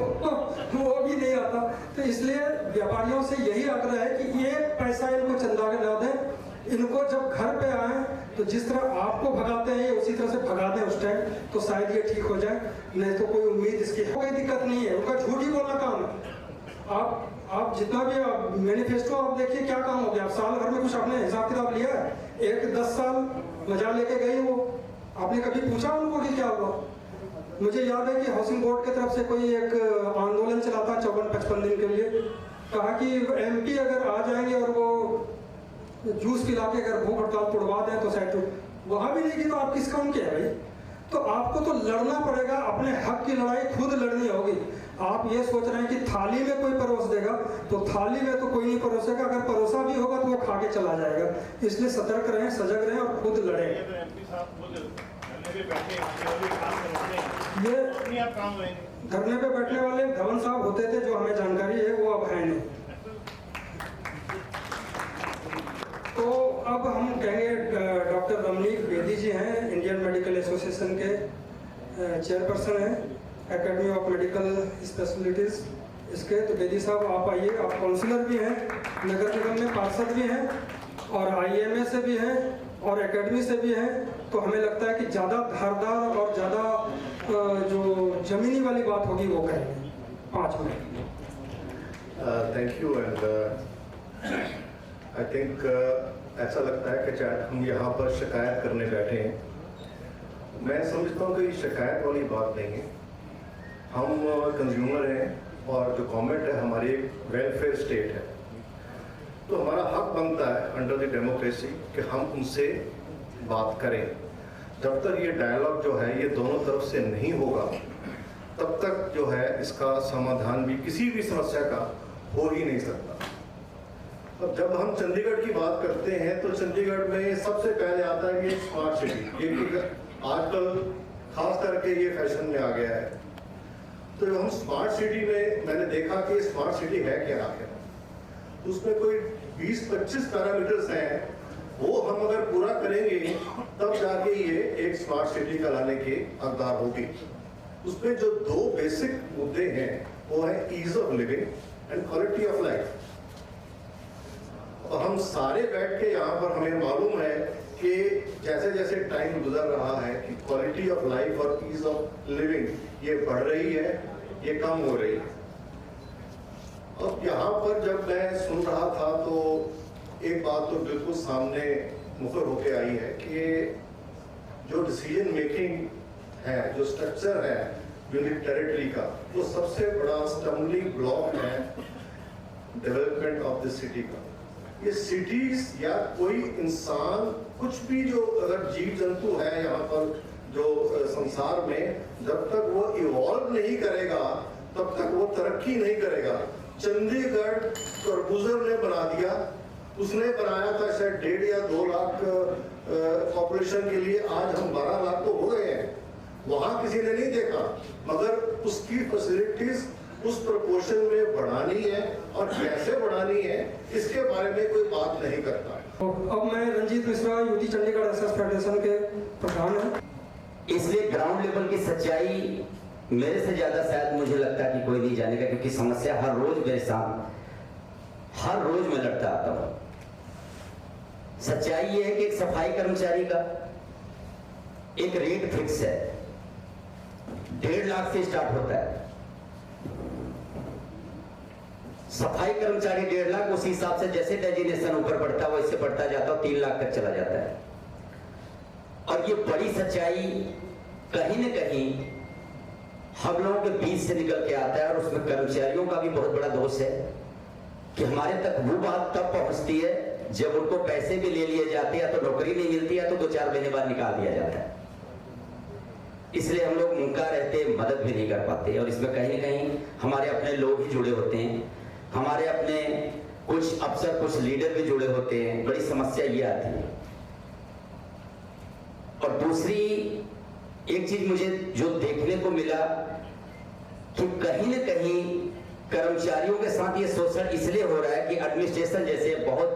Speaker 2: वो भी नहीं आता। तो इसलिए व्यापारियों से यही आग्रह है कि ये पैसा इनको चंदा के ना दें। इनको जब घर पे आए तो जिस तरह आपको भगाते हैं उसी तरह से भगा दें उस टाइम, तो शायद ये ठीक हो जाए। नहीं तो कोई उम्मीद इसकी कोई दिक्कत नहीं है, उनका झूठ ही बोलना काम है। आप जितना भी मैनिफेस्टो आप देखिए, क्या काम हो गया? आप साल भर में कुछ आपने हिसाब किताब लिया है? एक 10 साल मजा लेके गई वो, आपने कभी पूछा उनको कि क्या हुआ? मुझे याद है कि हाउसिंग बोर्ड की तरफ से कोई एक आंदोलन चला था 54-55 दिन के लिए, कहा कि एमपी अगर आ जाएंगे और वो जूस पिला के अगर भूख हड़ताल तोड़वा दें तो शायद वहाँ भी नहीं की, तो आप किस काम के हैं भाई? तो आपको तो लड़ना पड़ेगा, अपने हक की लड़ाई खुद लड़नी होगी। आप ये सोच रहे हैं कि थाली में कोई परोस देगा, तो थाली में तो कोई नहीं परोसेगा, अगर परोसा भी होगा तो वो खा के चला जाएगा। इसलिए सतर्क रहें, सजग रहें और खुद लड़ें। ये धरने पे बैठने वाले धवन साहब होते थे, जो हमें जानकारी है, वो अब है नहीं। तो अब हम कहेंगे डॉक्टर रमनीक बेदी जी हैं, इंडियन मेडिकल एसोसिएशन के चेयरपर्सन हैं, एकेडमी ऑफ मेडिकल स्पेशलिटीज इसके। तो बेदी साहब आप आइए, आप काउंसलर भी हैं, नगर निगम में पार्षद भी हैं और IMA से भी हैं और एकेडमी से भी हैं। तो हमें लगता है कि ज़्यादा धारदार और ज़्यादा जो जमीनी वाली बात होगी वो करेंगे। 5 minute.
Speaker 10: Thank you. And I think ऐसा लगता है कि शायद हम यहाँ पर शिकायत करने बैठे हैं। मैं समझता हूँ कि शिकायत वाली बात नहीं है। हम कंज्यूमर हैं और जो गवर्नमेंट है हमारी एक वेलफेयर स्टेट है, तो हमारा हक बनता है अंडर द डेमोक्रेसी कि हम उनसे बात करें। जब तक ये डायलॉग जो है ये दोनों तरफ से नहीं होगा, तब तक जो है इसका समाधान भी किसी भी समस्या का हो ही नहीं सकता। अब जब हम चंडीगढ़ की बात करते हैं तो चंडीगढ़ में सबसे पहले आता है ये स्मार्ट सिटी। ये आजकल खास करके ये फैशन में आ गया है। तो जब हम स्मार्ट सिटी में, मैंने देखा कि स्मार्ट सिटी है क्या आखिर, उसमें कोई 20-25 पैरामीटर्स हैं, वो हम अगर पूरा करेंगे तब जाके ये एक स्मार्ट सिटी कहलाने के हकदार होगी। उसमें जो 2 बेसिक मुद्दे हैं वो है ease of living and quality of life. और हम सारे बैठ के यहाँ पर हमें मालूम है कि जैसे जैसे टाइम गुजर रहा है कि क्वालिटी ऑफ लाइफ और ईज ऑफ लिविंग ये बढ़ रही है, ये कम हो रही है। अब यहाँ पर जब मैं सुन रहा था तो एक बात तो बिल्कुल सामने मुखर होके आई है कि जो डिसीजन मेकिंग है, जो स्ट्रक्चर है यूनिट टेरिटरी का, वो सबसे बड़ा स्टम्बलिंग ब्लॉक है डेवलपमेंट ऑफ द सिटी का। ये सिटीज या कोई इंसान, कुछ भी जो अगर जीव जंतु है यहाँ पर जो संसार में, जब तक वो इवॉल्व नहीं करेगा तब तक वो तरक्की नहीं करेगा। चंडीगढ़ कर्बूजर ने बना दिया, उसने बनाया था शायद 1.5 या 2 लाख पॉपुलेशन के लिए, आज हम 12 लाख तो हो गए हैं। वहां किसी ने नहीं देखा, मगर उसकी फैसिलिटीज उस प्रोपोर्शन में बढ़ानी है और कैसे बढ़ानी है इसके बारे में कोई बात नहीं करता।
Speaker 2: अब मैं Ranjit Mishra, UT Chandigarh SS federation के प्रधान हैं।
Speaker 11: इसलिए ग्राउंड लेवल की सच्चाई मेरे से ज्यादा शायद मुझे लगता है कि कोई नहीं जानेगा, क्योंकि समस्या हर रोज मेरे सामने, हर रोज मैं लड़ता आता हूं। सच्चाई यह है कि एक सफाई कर्मचारी का एक रेट फिक्स है, 1.5 लाख से स्टार्ट होता है। सफाई कर्मचारी 1.5 लाख, उसी हिसाब से जैसे डेजिग्नेशन ऊपर बढ़ता है वैसे बढ़ता जाता है, 3 लाख तक चला जाता है। और ये बड़ी सच्चाई कहीं न कहीं हम लोगों के बीच से निकल के आता है, और उसमें कर्मचारियों का भी बहुत बड़ा दोष है कि हमारे तक वो बात तब पहुंचती है जब उनको पैसे भी ले लिए जाते हैं, तो नौकरी नहीं मिलती है, तो 2-4 महीने बाद निकाल दिया जाता है। इसलिए हम लोग मुंका रहते, मदद भी नहीं कर पाते, और इसमें कहीं न कहीं हमारे अपने लोग ही जुड़े होते हैं, हमारे अपने कुछ अफसर, कुछ लीडर भी जुड़े होते हैं। बड़ी समस्या ये आती है। और दूसरी एक चीज मुझे जो देखने को मिला कि कहीं न कहीं कर्मचारियों के साथ ये शोषण इसलिए हो रहा है कि एडमिनिस्ट्रेशन जैसे बहुत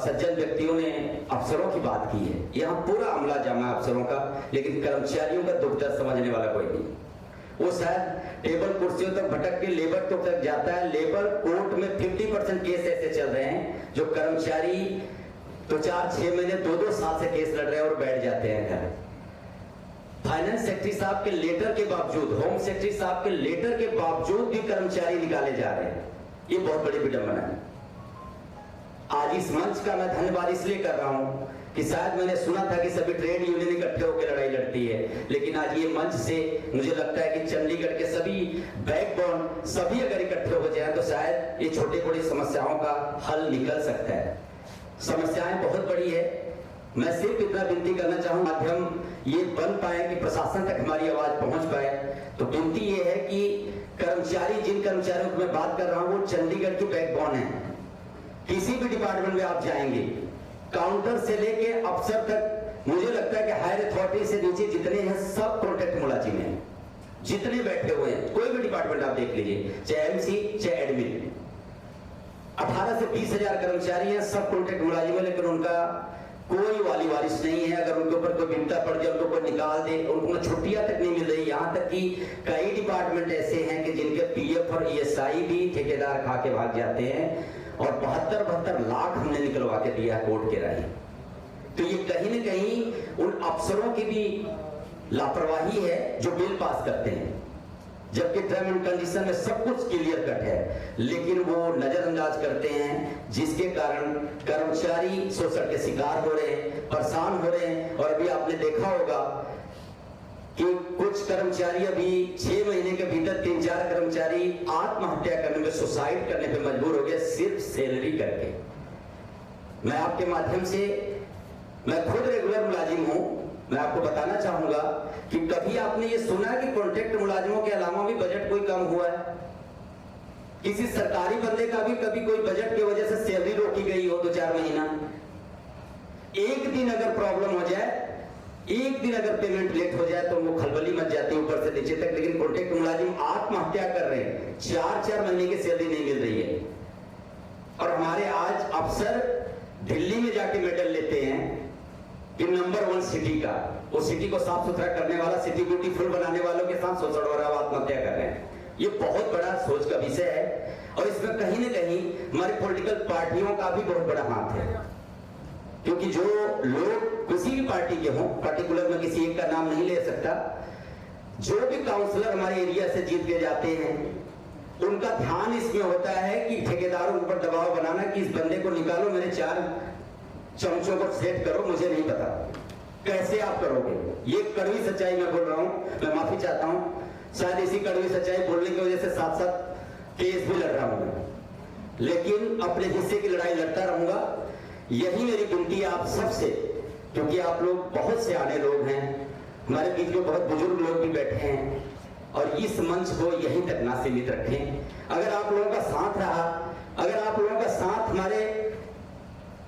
Speaker 11: सज्जन व्यक्तियों ने अफसरों की बात की है, यहाँ पूरा अमला जामा अफसरों का, लेकिन कर्मचारियों का दुख दर्द समझने वाला कोई नहीं। वो शायद टेबल कुर्सियों तक भटक के लेबर तो तक जाता है। लेबर कोर्ट में 50% केस ऐसे चल रहे हैं जो कर्मचारी तो 4-6 महीने 2-2 साल से केस लड़ रहे हैं और बैठ जाते हैं घर। फाइनेंस सेक्रेटरी साहब के लेटर के बावजूद, होम सेक्रेटरी साहब के लेटर के बावजूद भी कर्मचारी निकाले जा रहे हैं। ये बहुत बड़ी विडंबना है। आज इस मंच का मैं धन्यवाद इसलिए कर रहा हूं कि शायद मैंने सुना था कि सभी ट्रेड यूनियन इकट्ठे होकर लड़ाई लड़ती है, लेकिन आज ये मंच से मुझे लगता है कि चंडीगढ़ के सभी बैकबोन सभी अगर इकट्ठे हो जाए तो शायद ये छोटी बड़ी समस्याओं का हल निकल सकता है। समस्याएं बहुत बड़ी है। मैं सिर्फ इतना विनती करना चाहूँ, माध्यम ये बन पाए कि प्रशासन तक हमारी आवाज पहुंच पाए, तो विनती ये है कि कर्मचारी, जिन कर्मचारियों की मैं बात कर रहा हूँ, वो चंडीगढ़ की बैकबोन है। किसी भी डिपार्टमेंट में आप जाएंगे, काउंटर से लेके अफसर तक, मुझे लगता है कि हायर अथॉरिटी से नीचे जितने हैं सब कॉन्ट्रैक्ट मुलाजिम हैं, जितने बैठे हुए हैं। कोई भी डिपार्टमेंट आप देख लीजिए, चाहे एमसी चाहे एडमिन, 18 से 20 हजार कर्मचारी हैं, सब कॉन्ट्रैक्ट मुलाजिम है, लेकिन उनका कोई वाली वारिस नहीं है। अगर उनके ऊपर कोई विपदा पड़ जाए, उनको कोई निकाल दे, उनको छुट्टियां तक नहीं मिल रही। यहाँ तक कि कई डिपार्टमेंट ऐसे हैं कि जिनके पीएफ और ईएसआई भी ठेकेदार खा के भाग जाते हैं, और 72 लाख हमने निकलवा के दिया कोर्ट के राही। तो ये कहीं न कहीं उन अफसरों की भी लापरवाही है जो बिल पास करते हैं, जबकि टर्म एंड कंडीशन में सब कुछ क्लियर कट है, लेकिन वो नजरअंदाज करते हैं, जिसके कारण कर्मचारी शोषण के शिकार हो रहे हैं, परेशान हो रहे हैं। और अभी आपने देखा होगा कि कुछ कर्मचारी अभी 6 महीने के भीतर 3-4 कर्मचारी आत्महत्या करने में, सुसाइड करने पे मजबूर हो गए, सिर्फ सैलरी करके। मैं आपके माध्यम से, मैं खुद रेगुलर मुलाजिम हूं, मैं आपको बताना चाहूंगा कि कभी आपने ये सुना कि कॉन्ट्रैक्ट मुलाजिमों के अलावा भी बजट कोई कम हुआ है? किसी सरकारी बंदे का भी कभी कोई बजट की वजह से सैलरी रोकी गई हो 2-4 महीना? एक दिन अगर प्रॉब्लम हो जाए, एक दिन अगर पेमेंट लेट हो जाए तो वो खलबली मच जाती है ऊपर से नीचे तक। लेकिन कॉन्ट्रैक्ट मुलाजिम आत्महत्या कर रहे हैं, 4-4 महीने की सैलरी नहीं मिल रही है। और हमारे आज अफसर दिल्ली में जाके मेडल लेते हैं कि नंबर 1 सिटी का, वो सिटी को साफ सुथरा करने वाला, सिटी ब्यूटीफुल बनाने वालों के साथ शोषण हो रहा है, आत्महत्या कर रहे हैं। ये बहुत बड़ा सोच का विषय है, और इसमें कहीं न कहीं हमारे पॉलिटिकल पार्टियों का भी बहुत बड़ा हाथ है। क्योंकि जो लोग किसी भी पार्टी के हों, पर्टिकुलर में किसी एक का नाम नहीं ले सकता, जो भी काउंसलर हमारे एरिया से जीत के जाते हैं, उनका ध्यान इसमें होता है कि ठेकेदारों के ऊपर दबाव बनाना कि इस बंदे को निकालो, मेरे 4 चमचों को सेट करो। मुझे नहीं पता कैसे आप करोगे। ये कड़वी सच्चाई मैं बोल रहा हूं, मैं माफी चाहता हूं। शायद इसी कड़वी सच्चाई बोलने की वजह से साथ-साथ केस भी लड़ रहा हूं मैं, लेकिन अपने हिस्से की लड़ाई लड़ता रहूंगा। यही मेरी विनती है आप सबसे, क्योंकि आप लोग बहुत से आने लोग हैं, हमारे बीच में बहुत बुजुर्ग लोग भी बैठे हैं, और इस मंच को यहीं तक ना सीमित रखें। अगर आप लोगों का साथ रहा, अगर आप लोगों का साथ हमारे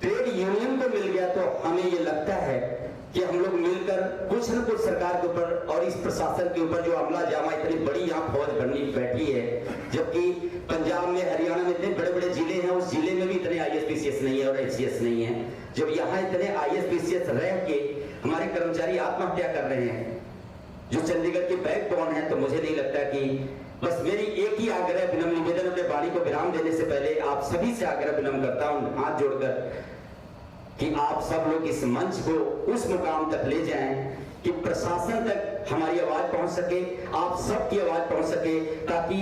Speaker 11: ट्रेड यूनियन को मिल गया, तो हमें ये लगता है कि हम लोग मिलकर कुछ न कुछ सरकार के ऊपर और इस प्रशासन के ऊपर, जो अमला जामा इतनी बड़ी यहाँ फौज बननी बैठी है, जबकि पंजाब में, हरियाणा में इतने बड़े बड़े जिले हैं, उस जिले में भी इतने ISPCS नहीं है और HCS नहीं है। जब यहाँ इतने ISPCS रह के हमारे कर्मचारी आत्महत्या कर रहे हैं, जो चंडीगढ़ के बैकबोन है, तो मुझे नहीं लगता कि, बस मेरी एक ही आग्रह, विनम्र निवेदन, अपने वाणी को विराम देने से पहले आप सभी से आग्रह विनम्र करता हूं हाथ जोड़कर, कि आप सब लोग इस मंच को उस मुकाम तक ले जाएं कि प्रशासन तक हमारी आवाज पहुंच सके, आप सबकी आवाज पहुंच सके, ताकि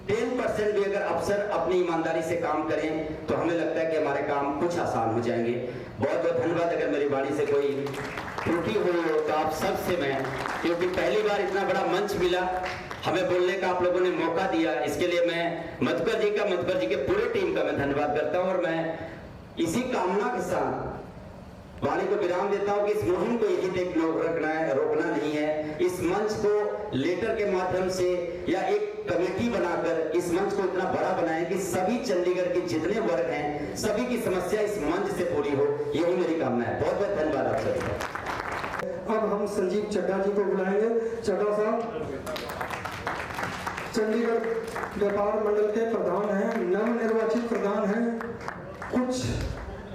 Speaker 11: 10% भी अगर अफसर अपनी ईमानदारी से काम करें तो हमें लगता है कि हमारे काम कुछ आसान हो जाएंगे। बहुत बहुत धन्यवाद। अगर मेरी वाणी से कोई त्रुटि हुई हो तो आप सबसे मैं, क्योंकि पहली बार इतना बड़ा मंच मिला, हमें बोलने का आप लोगों ने मौका दिया, इसके लिए मैं मधुकर जी के पूरे टीम का मैं धन्यवाद करता हूं। और मैं इसी कामना के साथ वाणी को विराम देता हूं कि इस मुहिम को यही तक रोकना नहीं है। इस मंच को लेटर के माध्यम से या एक कमेटी बनाकर इस मंच को इतना बड़ा बनाएं कि सभी चंडीगढ़ के जितने वर्ग हैं सभी की समस्या इस मंच से पूरी हो, यही मेरी कामना है। बहुत बहुत धन्यवाद आप सबका।
Speaker 2: अब हम संजीव चड्ढा जी को बुलाएंगे। चड्ढा साहब चंडीगढ़ व्यापार मंडल के प्रधान हैं, नवनिर्वाचित प्रधान हैं, कुछ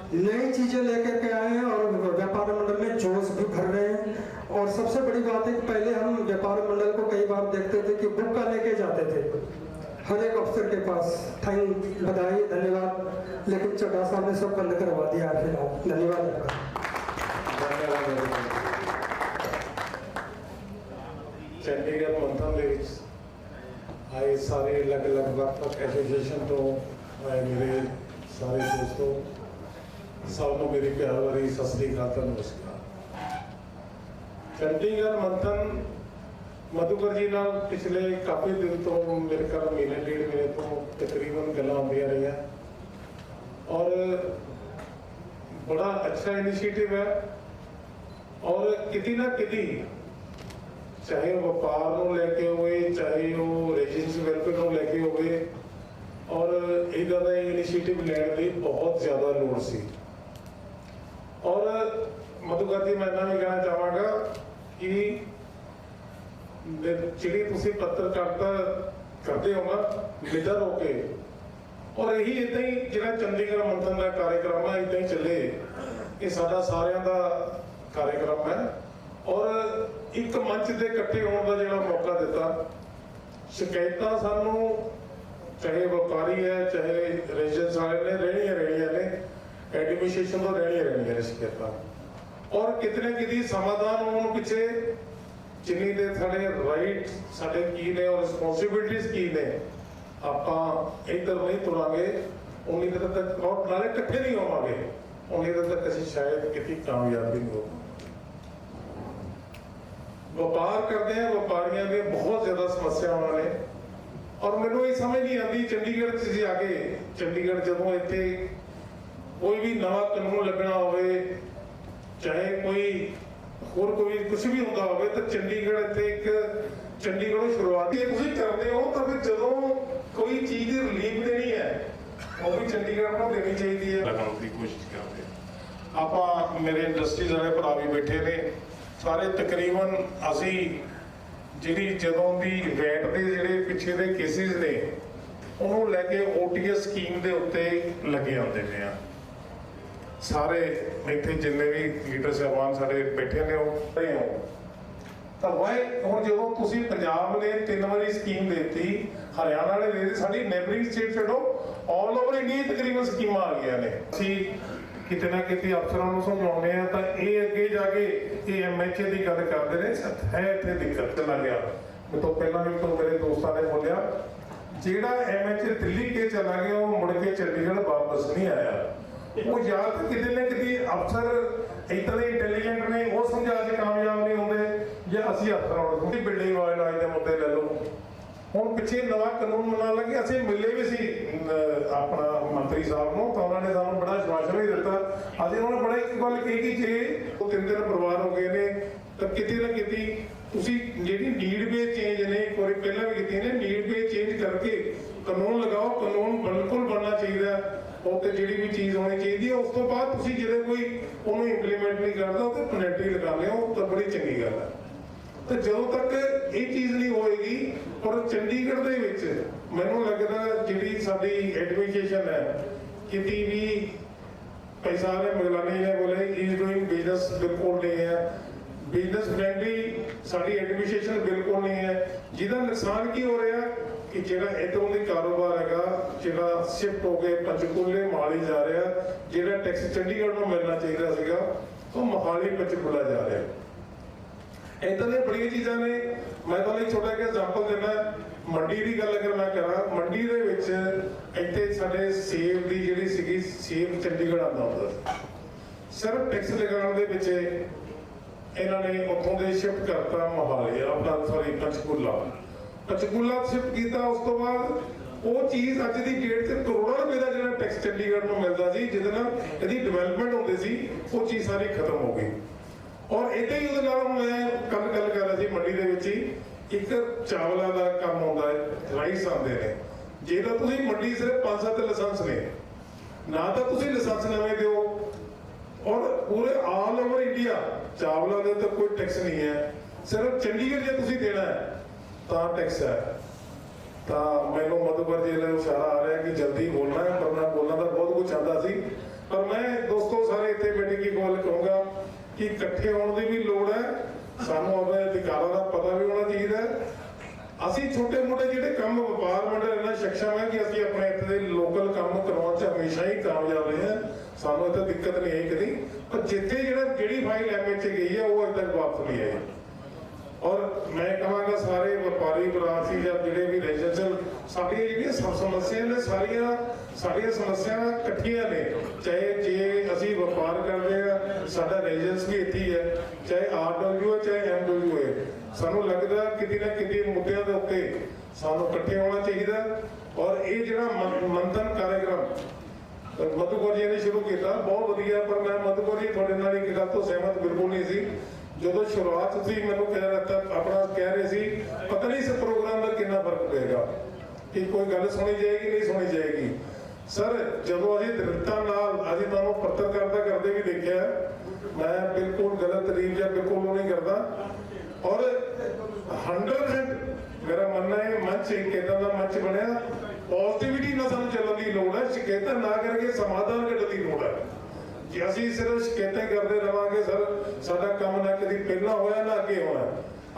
Speaker 2: नई चीजें लेकर के आए हैं और व्यापार मंडल में जोश भी भर रहे हैं। और सबसे बड़ी बात है कि पहले हम व्यापार मंडल को कई बार देखते थे कि बुक्का लेके जाते थे हर एक अफसर के पास। बधाई, धन्यवाद। लेकिन चड्ढा साहब ने सब बंद करवा दिया फिलहाल। धन्यवाद आपका।
Speaker 12: चंडीगढ़ मंथन ਦੇ ਵਿੱਚ ਆਏ ਸਾਰੇ ਅਲੱਗ-ਅਲੱਗ ਵੱਖ-ਵੱਖ ਐਸੋਸੀਏਸ਼ਨ ਤੋਂ ਆਏ ਮੇਰੇ ਸਾਰੇ ਦੋਸਤੋ, ਸਭ ਨੂੰ ਮੇਰੀ ਪਿਆਰ ਭਰੀ ਸਤਿ ਸ੍ਰੀ ਅਕਾਲ ਤੇ ਨਮਸਕਾਰ। ਚੰਡੀਗੜ੍ਹ ਮੰਥਨ ਮਧੂਕਰ ਜੀ ਨਾਲ ਪਿਛਲੇ ਕਾਫੀ ਦਿਨ ਤੋਂ ਮੇਰੇ ਘਰ ਮਹੀਨੇ ਡੇਢ ਮਹੀਨੇ ਤੋਂ ਤਕਰੀਬਨ ਗੱਲਾਂ ਹੁੰਦੀਆਂ ਰਹੀਆਂ ਔਰ ਬੜਾ ਅੱਛਾ ਇਨੀਸ਼ੀਏਟਿਵ ਹੈ। ਔਰ ਕਿਤੇ ਨਾ ਕਿਤੇ चाहे वो व्यापार को लेके होवे, चाहे वो रेजिडेंसी वेलफेयर को लेके होवे, और इधर का इनिशिएटिव लेने की बहुत ज़्यादा लोड़ सी। और मधुकर जी मैं भी कहना चाहांगा कि जिहड़ी तुसीं पत्रकारिता करते हो ना निडर होके, और यही इदां ही जिहड़ा चंडीगढ़ मंथन का कार्यक्रम है इदां ही चले, ये साडा सारियां दा कार्यक्रम है। और एक मंच के इकट्ठे होने का जो मौका दिता, शिकायत सानू चाहे व्यापारी है चाहे रेजिडेंस वाले ने रहनिया ने, एडमिनिस्ट्रेशन तो रहनिया शिकायत, और कितने कितने समाधान होने पिछे जिन्नी दे साढ़े राइट साढ़े की ने और रिस्पोंसिबिलिटीज की ने, आप इधर नहीं तुरांगे उन्नी देर तक, और नाले इकट्ठे नहीं होवांगे उन्नी देर तक असीं शायद कितनी कामयाबी नहीं होगी। व्यापार करते हैं, व्यापारियों की बहुत ज्यादा समस्यावां ने, और मैनू ये समझ नहीं आती चंडीगढ़ से जाके, चंडीगढ़ जदों इत्थे कोई भी नवा कानून लगना होवे, चाहे कोई होर कोई कुछ भी होंदा होवे, तो चंडीगढ़ इत्थे एक चंडीगढ़ शुरुआत तुसीं करते हो, तो फिर जदों कोई चीज़ की रिलीफ देनी है वो भी चंडीगढ़ को देनी चाहिए है। लगाने की कोशिश करते आप मेरे इंडस्ट्रीज वाले भरा भी बैठे ने सारे, तकरीबन असी जी जदों की वैट के जोड़े पिछे के केसिस ने उन्होंने लैके OTS स्कीम के उत्ते लगे आते हैं। सारे इतने जिन्ने भी लीडर साहबान साढ़े बैठे ने तो वाई हम जो तुम पंजाब ने 3 बारी स्कीम देती, हरियाणा ने दे दी, साड़ी नेबरिंग स्टेट छो ऑल ओवर इंडिया तकरीबन स्कीम आ गई ने। किते ना किते अफसरों को समझाने हैं तो ये अगे जाके ये MHA की गल करते हैं है इतने दिक्कत चला गया। मैं तो पहला भी तो मेरे दोस्तों ने बोलिया जेड़ा MHA दिल्ली के चला गया वो मुड़ के चंडीगढ़ वापस नहीं आया। वो या तो किते ना किते अफसर इतने इंटेलीजेंट ने वो समझा के कामयाब नहीं होंगे, या असी अफसरों को बिल्डिंग वाले लाज के मुद्दे ले लो। हम पिछे नवा कानून बना लगे, असं मिले भी सी अपना मंत्री साहब को, तो उन्होंने सानू बड़ा आश्वासन भी दिता। अभी उन्होंने बड़ा एक गल कही कि जे 3 दिन परिवार हो गए ने तो किते ना किते तुसी जेहड़ी नीड बेस चेंज ने एक बार पहला भी की ने, नीड बेस चेंज करके कानून लगाओ, कानून बिल्कुल बनना चाहिए और जी भी चीज़ होनी चाहिए। उस तो बाद तुसी जो कोई उन्होंने इंप्लीमेंट नहीं करता तो पेनल्टी लगा लिया, तो बड़ी चंगी गल है। तो जो तक ये चीज़ नहीं होएगी, और चंडीगढ़ दे विच मैनूं लगदा जिहड़ी साडी एडमिनिस्ट्रेशन है किसी भी पैसा ने मगलानी ने बोले इज डूइंग बिजनेस बिल्कुल नहीं है, बिजनेस फ्रेंडली साडी एडमिनिस्ट्रेशन बिल्कुल नहीं है, जिहदा नुकसान की हो रहा कि जिहड़ा इधरों दी कारोबार हैगा जिहड़ा शिफ्ट हो के पंचकूले मोहाली जा रहा, जिहड़ा टैक्स चंडीगढ़ में मिलना चाहिए सीगा तो मोहाली पंचकूला जा रहा। इदां दी बड़ी चीज़ां ने। मैं तो एक छोटा जिहा एग्जाम्पल देना, ਮੰਡੀ ਦੀ ਗੱਲ ਅਗਰ ਮੈਂ ਕਰਾਂ, ਮੰਡੀ ਦੇ ਵਿੱਚ ਇੱਥੇ ਸਾਡੇ ਸੇਬ ਦੀ ਜਿਹੜੀ ਸੀਗੀ, ਸੇਬ ਚੰਡੀਗੜ੍ਹ ਆਉਂਦਾ ਹੁੰਦਾ ਸੀ। ਸਿਰਫ ਟੈਕਸ ਲਗਾਉਣ ਦੇ ਵਿੱਚ ਇਹਨਾਂ ਨੇ ਉੱਥੋਂ ਦੇ ਸ਼ਿਫਟ ਕਰਤਾ ਮੋਹਾਲੀ, ਆਪਣਾ ਸੌਰੀ ਪੰਚਕੂਲਾ ਸ਼ਿਫਟ ਕੀਤਾ। ਉਸ ਤੋਂ ਬਾਅਦ ਉਹ ਚੀਜ਼ ਅੱਜ ਦੀ ਡੇਟ 'ਤੇ ਕਰੋੜਾਂ ਰੁਪਏ ਦਾ ਜਿਹੜਾ ਟੈਕਸ ਚੰਡੀਗੜ੍ਹ ਨੂੰ ਮਿਲਦਾ ਸੀ, ਜਿਹਦੇ ਨਾਲ ਇਹਦੀ ਡਿਵੈਲਪਮੈਂਟ ਹੁੰਦੀ ਸੀ, ਉਹ ਚੀਜ਼ ਸਾਰੀ ਖਤਮ ਹੋ ਗਈ। ਔਰ ਇੱਦਾਂ ਹੀ ਉਹਦੇ ਨਾਲ ਮੈਂ ਕੱਲ ਗੱਲ ਕਰ ਰਿਹਾ ਸੀ, ਮੰਡੀ ਦੇ ਵਿੱਚ ਹੀ ਇੱਕ ਚਾਵਲਾਂ ਦਾ ਕੰਮ ਆਉਂਦਾ ਹੈ, ਰਾਈਸ ਆਉਂਦੇ ਨੇ। ਜੇ ਤਾਂ ਤੁਸੀਂ ਮੰਡੀ ਸਿਰਫ 5-7 ਲਾਇਸੈਂਸ ਨੇ, ਨਾ ਤਾਂ ਤੁਸੀਂ ਲਾਇਸੈਂਸ ਨਵੇਂ ਦਿਓ, ਔਰ ਪੂਰੇ ਆਲ ਓਵਰ ਇੰਡੀਆ ਚਾਵਲਾਂ ਦੇ ਤਾਂ ਕੋਈ ਟੈਕਸ ਨਹੀਂ ਹੈ। ਸਿਰਫ ਚੰਡੀਗੜ੍ਹ ਜੇ ਤੁਸੀਂ ਦੇਣਾ ਹੈ ਤਾਂ ਟੈਕਸ ਹੈ। ਤਾਂ ਮੈਨੂੰ ਮਧੂਕਰ ਜੀ ਨੇ ਇਸ਼ਾਰਾ ਆ ਰਿਹਾ ਕਿ ਜਲਦੀ ਬੋਲਣਾ ਹੈ, ਪਰ ਮੈਂ ਬੋਲਣਾ ਤਾਂ ਬਹੁਤ ਕੁਝ ਚਾਹੁੰਦਾ ਸੀ। ਪਰ ਮੈਂ ਦੋਸਤੋ ਸਾਰੇ ਇੱਥੇ ਬੈਠੇ ਕੀ ਗੱਲ ਕਹੂੰਗਾ ਕਿ ਇਕੱਠੇ ਹੋਣ ਦੀ ਵੀ ਲੋੜ ਹੈ। ਸਾਨੂੰ ਆਪਣੇ ਅਧਿਕਾਰਾਂ ਦਾ ਪਤਾ ਵੀ ਹੋਣਾ ਚਾਹੀਦਾ ਹੈ। ਅਸੀਂ ਛੋਟੇ ਮੋਟੇ ਜਿਹੜੇ ਕੰਮ ਵਪਾਰ ਮੰਡਲ ਇੰਨਾ ਸક્ષਮ ਹੈ ਕਿ ਅਸੀਂ ਆਪਣੇ ਇੱਥੇ ਦੇ ਲੋਕਲ ਕੰਮ ਕਰਵਾਉਣ 'ਚ ਹਮੇਸ਼ਾ ਹੀ ਕਾਮਯਾਬ ਰਹੇ ਹਾਂ। ਸਾਨੂੰ ਇੱਥੇ ਦਿੱਕਤ ਨਹੀਂ ਆਈ ਕਦੀ। ਪਰ ਜਿੱਥੇ ਜਿਹੜੀ ਫਾਈਲ MH ਗਈ ਹੈ ਉਹ ਅਜੇ ਤੱਕ ਵਾਪਸ ਨਹੀਂ ਆਈ। ਔਰ ਮੈਂ ਕਹਾਂਗਾ ਸਾਰੇ ਵਪਾਰੀ ਬਰਾਸੀ ਜਾਂ ਜਿਹੜੇ ਵੀ ਰੈਜ਼ੀਡੈਂਸ਼ੀਅਲ ਸਾਡੀਆਂ ਜਿਹੜੀਆਂ ਸਮੱਸਿਆ ਨੇ, ਸਾਡੀਆਂ ਸਮੱਸਿਆਵਾਂ ਇਕੱਠੀਆਂ ਨੇ। ਚਾਹੇ ਜੇ ਅਸੀਂ ਵਪਾਰ ਕਰਦੇ ਹਾਂ, ਸਾਡਾ ਰੈਜ਼ੀਡੈਂਸ ਵੀ ਇੱਥੇ ਹੀ ਹੈ, ਚਾਹੇ RW ਹੈ ਚਾਹੇ MW ਹੈ। ਸਾਨੂੰ ਲੱਗਦਾ ਕਿਤੇ ਨਾ ਕਿਤੇ ਮੁੱਦਿਆਂ ਦੇ ਉੱਤੇ ਸਾਨੂੰ ਇਕੱਠੇ ਹੋਣਾ ਚਾਹੀਦਾ। ਔਰ ਇਹ ਜਿਹੜਾ ਮੰਥਨ ਕਾਰਜਕ੍ਰਮ ਮਧੂਕਰ ਜੀ ਨੇ ਸ਼ੁਰੂ ਕੀਤਾ ਬਹੁਤ ਵਧੀਆ। ਪਰ ਮੈਂ ਮਧੂਕਰ ਜੀ ਤੁਹਾਡੇ ਨਾਲ ਇੱਕ ਗੱਲ ਤੋਂ ਸਹਿਮਤ ਬਿਲਕੁਲ ਨਹੀਂ ਸੀ। ਜਦੋਂ ਸ਼ੁਰੂਆਤ ਤੁਸੀਂ ਮੈਨੂੰ ਕਹਿ ਰਹੇ ਸੀ ਪਤਾ ਨਹੀਂ ਇਸ ਪ੍ਰੋਗਰਾਮ ਦਾ ਕਿੰਨਾ ਫਰਕ ਪਏਗਾ, ਕਿ ਕੋਈ ਗੱਲ ਸੁਣੀ ਜਾਏਗੀ ਨਹੀਂ ਸੁਣੀ ਜਾਏਗੀ। ਸਰ ਜਦੋਂ ਅਸੀਂ ਦ੍ਰਿੜਤਾ ਨਾਲ ਅਸੀਂ ਤੁਹਾਨੂੰ ਪੱਤਰਕਾਰਤਾ ਕਰਦੇ ਵੀ ਦੇਖਿਆ, ਮੈਂ ਬਿਲਕੁਲ ਗਲਤ ਰੀਤ ਜਾਂ ਬਿਲਕੁਲ ਉਹ ਨਹੀਂ ਕਰਦਾ। ਔਰ 100% ਮੇਰਾ ਮੰਨਣਾ ਹੈ ਮੰਚ ਇੱਕ ਏਦਾਂ ਦਾ ਮੰਚ ਬਣਿਆ, ਪੋਜ਼ਿਟਿਵਿਟੀ ਨਾਲ ਸਾਨੂੰ ਚੱਲਣ ਦੀ ਲੋੜ ਹੈ। ਸ਼ਿਕਾਇਤਾਂ ਨਾ ਕਰਕੇ ਸਮਾਧਾਨ ਕੱਢਣ ਦੀ ਲੋੜ ਹੈ। ਜੇ ਅਸੀਂ ਸਿਰਫ ਸ਼ਿਕਾਇਤਾਂ ਕਰਦੇ ਰਵਾਂਗੇ ਸਰ, ਸਾਡਾ ਕੰਮ ਨਾ ਕਦੀ ਪਹਿਲਾਂ ਹੋਇਆ ਨਾ ਅੱਗੇ ਹੋਣਾ।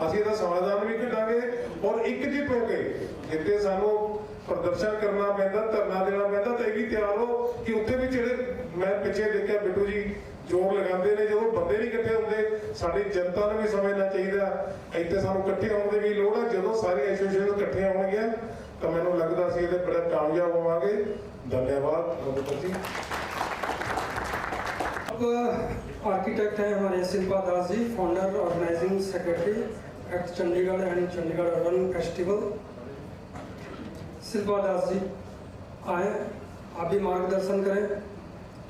Speaker 12: ਅਸੀਂ ਇਹਦਾ ਸਮਾਧਾਨ ਵੀ ਕੱਢਾਂਗੇ ਔਰ ਇਕਜੁੱਟ ਹੋ ਕੇ ਜਿੱਥੇ ਸਾਨੂੰ ਪ੍ਰਦਰਸ਼ਨ ਕਰਨਾ ਪੈਂਦਾ, ਧਰਨਾ ਦੇਣਾ ਪੈਂਦਾ, ਤਾਂ ਇਹ ਵੀ ਤਿਆਰ ਹੋ ਕਿ ਉੱਥੇ ਵੀ ਜਿਹੜੇ ਮੈਂ ਪਿੱਛੇ ਦੇਖਿਆ ਬਿੱਟੂ ਜੀ ਜ਼ੋਰ ਲਗਾਉਂਦੇ ਨੇ। ਜਦੋਂ ਬੰਦੇ ਨਹੀਂ ਇਕੱਠੇ ਹੁੰਦੇ, ਸਾਡੀ ਜਨਤਾ ਨੂੰ ਵੀ ਸਮਝਣਾ ਚਾਹੀਦਾ ਇੱਥੇ ਸਾਨੂੰ ਇਕੱਠੇ ਹੋਣ ਦੀ ਵੀ ਲੋੜ ਹੈ। ਜਦੋਂ ਸਾਰੇ ਐਸੋਸੀਏਸ਼ਨ ਇਕੱਠੇ ਹੋਣਗੇ ਤਾਂ ਮੈਨੂੰ ਲੱਗਦਾ ਅਸੀਂ ਇਹਦੇ ਬੜਾ ਕਾਮਯਾਬ ਹੋਵਾਂਗੇ। धन्यवाद जी।
Speaker 2: आर्किटेक्ट हैं हमारे Shilpa Das ji, founder organizing secretary at Chandigarh and Chandigarh urban festival. Shilpa Das ji आए, आप भी मार्गदर्शन करें,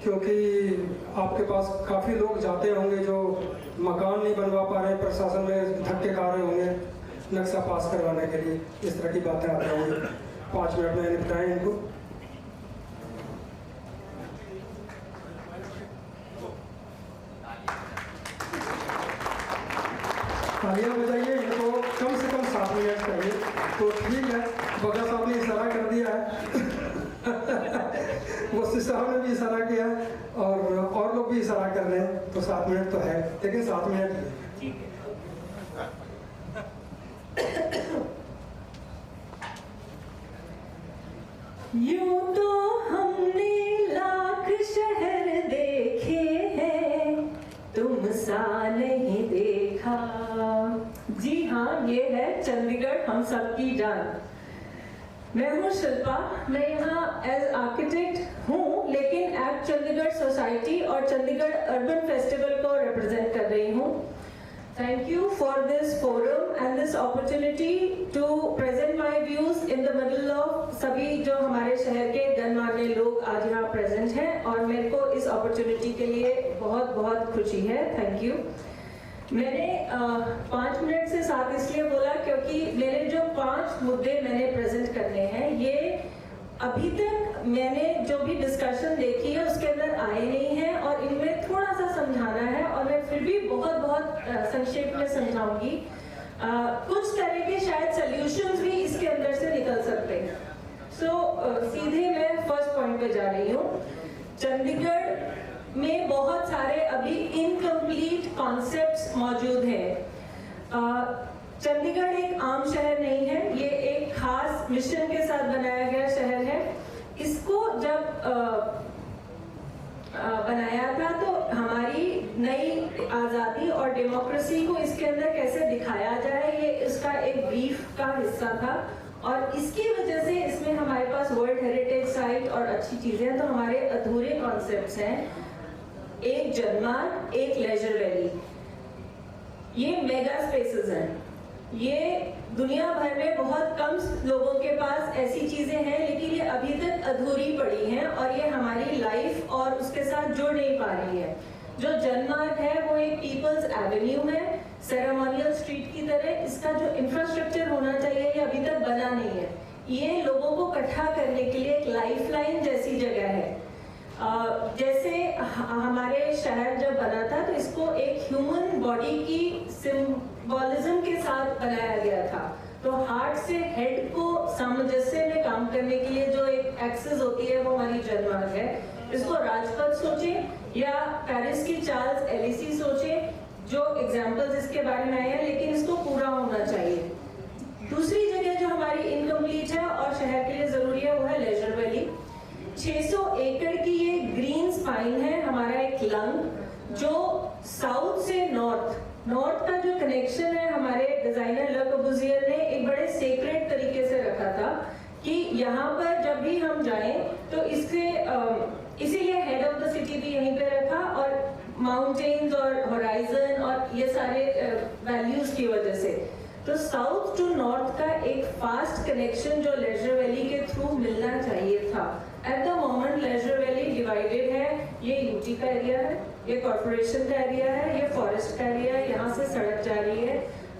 Speaker 2: क्योंकि आपके पास काफ़ी लोग जाते होंगे जो मकान नहीं बनवा पा रहे, प्रशासन में धक्के खा रहे होंगे नक्शा पास करवाने के लिए, इस तरह की बातें आती होंगी। 5 मिनट में निपटाएं इनको। तालियां बजाइए इनको, कम से कम 7 मिनट चाहिए तो ठीक है। बगा साहब ने इशारा कर दिया है वसी साहब ने भी इशारा किया और लोग भी इशारा कर रहे हैं, तो 7 मिनट तो है, लेकिन 7 मिनट
Speaker 13: यूं तो हमने लाख शहर देखे हैं, तुम सा नहीं देखा। जी हाँ, ये है चंडीगढ़ हम सबकी जान। मैं हूँ शिल्पा, मैं यहाँ एज आर्किटेक्ट हूँ, लेकिन एट चंडीगढ़ सोसाइटी और चंडीगढ़ अर्बन फेस्टिवल को रिप्रेजेंट कर रही हूँ। Thank you for this forum and this opportunity to present my views in the middle of सभी जो हमारे शहर के गणमान्य लोग आज यहाँ प्रेजेंट हैं, और मेरे को इस अपॉर्चुनिटी के लिए बहुत बहुत खुशी है। Thank you. मैंने 5 मिनट से 7 इसलिए बोला क्योंकि मेरे जो 5 मुद्दे मैंने प्रेजेंट करने हैं, ये अभी तक मैंने जो भी डिस्कशन देखी है उसके अंदर आए नहीं हैं, और इनमें थोड़ा सा समझाना है, और मैं फिर भी बहुत संक्षेप में समझाऊंगी। कुछ तरह के शायद सॉल्यूशंस भी इसके अंदर से निकल सकते हैं। सीधे मैं फर्स्ट पॉइंट पे जा रही हूँ। चंडीगढ़ में बहुत सारे अभी इनकम्प्लीट कॉन्सेप्ट्स मौजूद हैं। चंडीगढ़ एक आम शहर नहीं है, ये एक खास मिशन के साथ बनाया गया शहर है। इसको जब बनाया था तो हमारी नई आज़ादी और डेमोक्रेसी को इसके अंदर कैसे दिखाया जाए, ये इसका एक ब्रीफ का हिस्सा था। और इसकी वजह से इसमें हमारे पास वर्ल्ड हेरिटेज साइट और अच्छी चीजें हैं, तो हमारे अधूरे कॉन्सेप्ट्स हैं, एक जनमार्ग, एक लेजर वैली। ये मेगा स्पेसेस हैं, ये दुनिया भर में बहुत कम लोगों के पास ऐसी चीजें हैं, लेकिन ये अभी तक अधूरी पड़ी हैं और ये हमारी लाइफ और उसके साथ जुड़ नहीं पा रही है। जो जनमार्ग है वो एक पीपल्स एवेन्यू है, सेरेमोनियल स्ट्रीट की तरह। इसका जो इंफ्रास्ट्रक्चर होना चाहिए ये अभी तक बना नहीं है। ये लोगों को इकट्ठा करने के लिए एक लाइफलाइन जैसी जगह है। जैसे हमारे शहर जब बना था तो इसको एक ह्यूमन बॉडी की सिंबोलिज्म के साथ बनाया गया था। तो हार्ट से हेड को सामंजस्य में काम करने के लिए जो एक एक्सेस होती है वो हमारी जनमार्ग है। इसको राजपथ सोचें या पेरिस की चार्ल्स एलिसी सोचें, जो एग्जाम्पल्स इसके बारे में आए हैं, लेकिन इसको पूरा होना चाहिए। दूसरी जगह जो हमारी इनकम्प्लीट है और शहर के लिए जरूरी है वो है लेजर वैली। 600 एकड़ की ये ग्रीन स्पाइन है, हमारा एक लंग, जो साउथ से नॉर्थ का जो कनेक्शन है हमारे डिजाइनर ले कॉर्बुसियर ने एक बड़े सेक्रेट तरीके से रखा था कि यहाँ पर जब भी हम जाएं तो इसीलिए हेड ऑफ द सिटी भी यहीं पे रखा, और माउंटेन्स और होराइजन और ये सारे वैल्यूज की वजह से। तो साउथ टू नॉर्थ का एक फास्ट कनेक्शन जो लेजर वैली के थ्रू मिलना चाहिए था। At the moment Leisure Valley divided है, ये यूटी का एरिया है, ये कॉर्पोरेशन का एरिया है, ये फॉरेस्ट का एरिया है। यहाँ से सड़क जा रही है,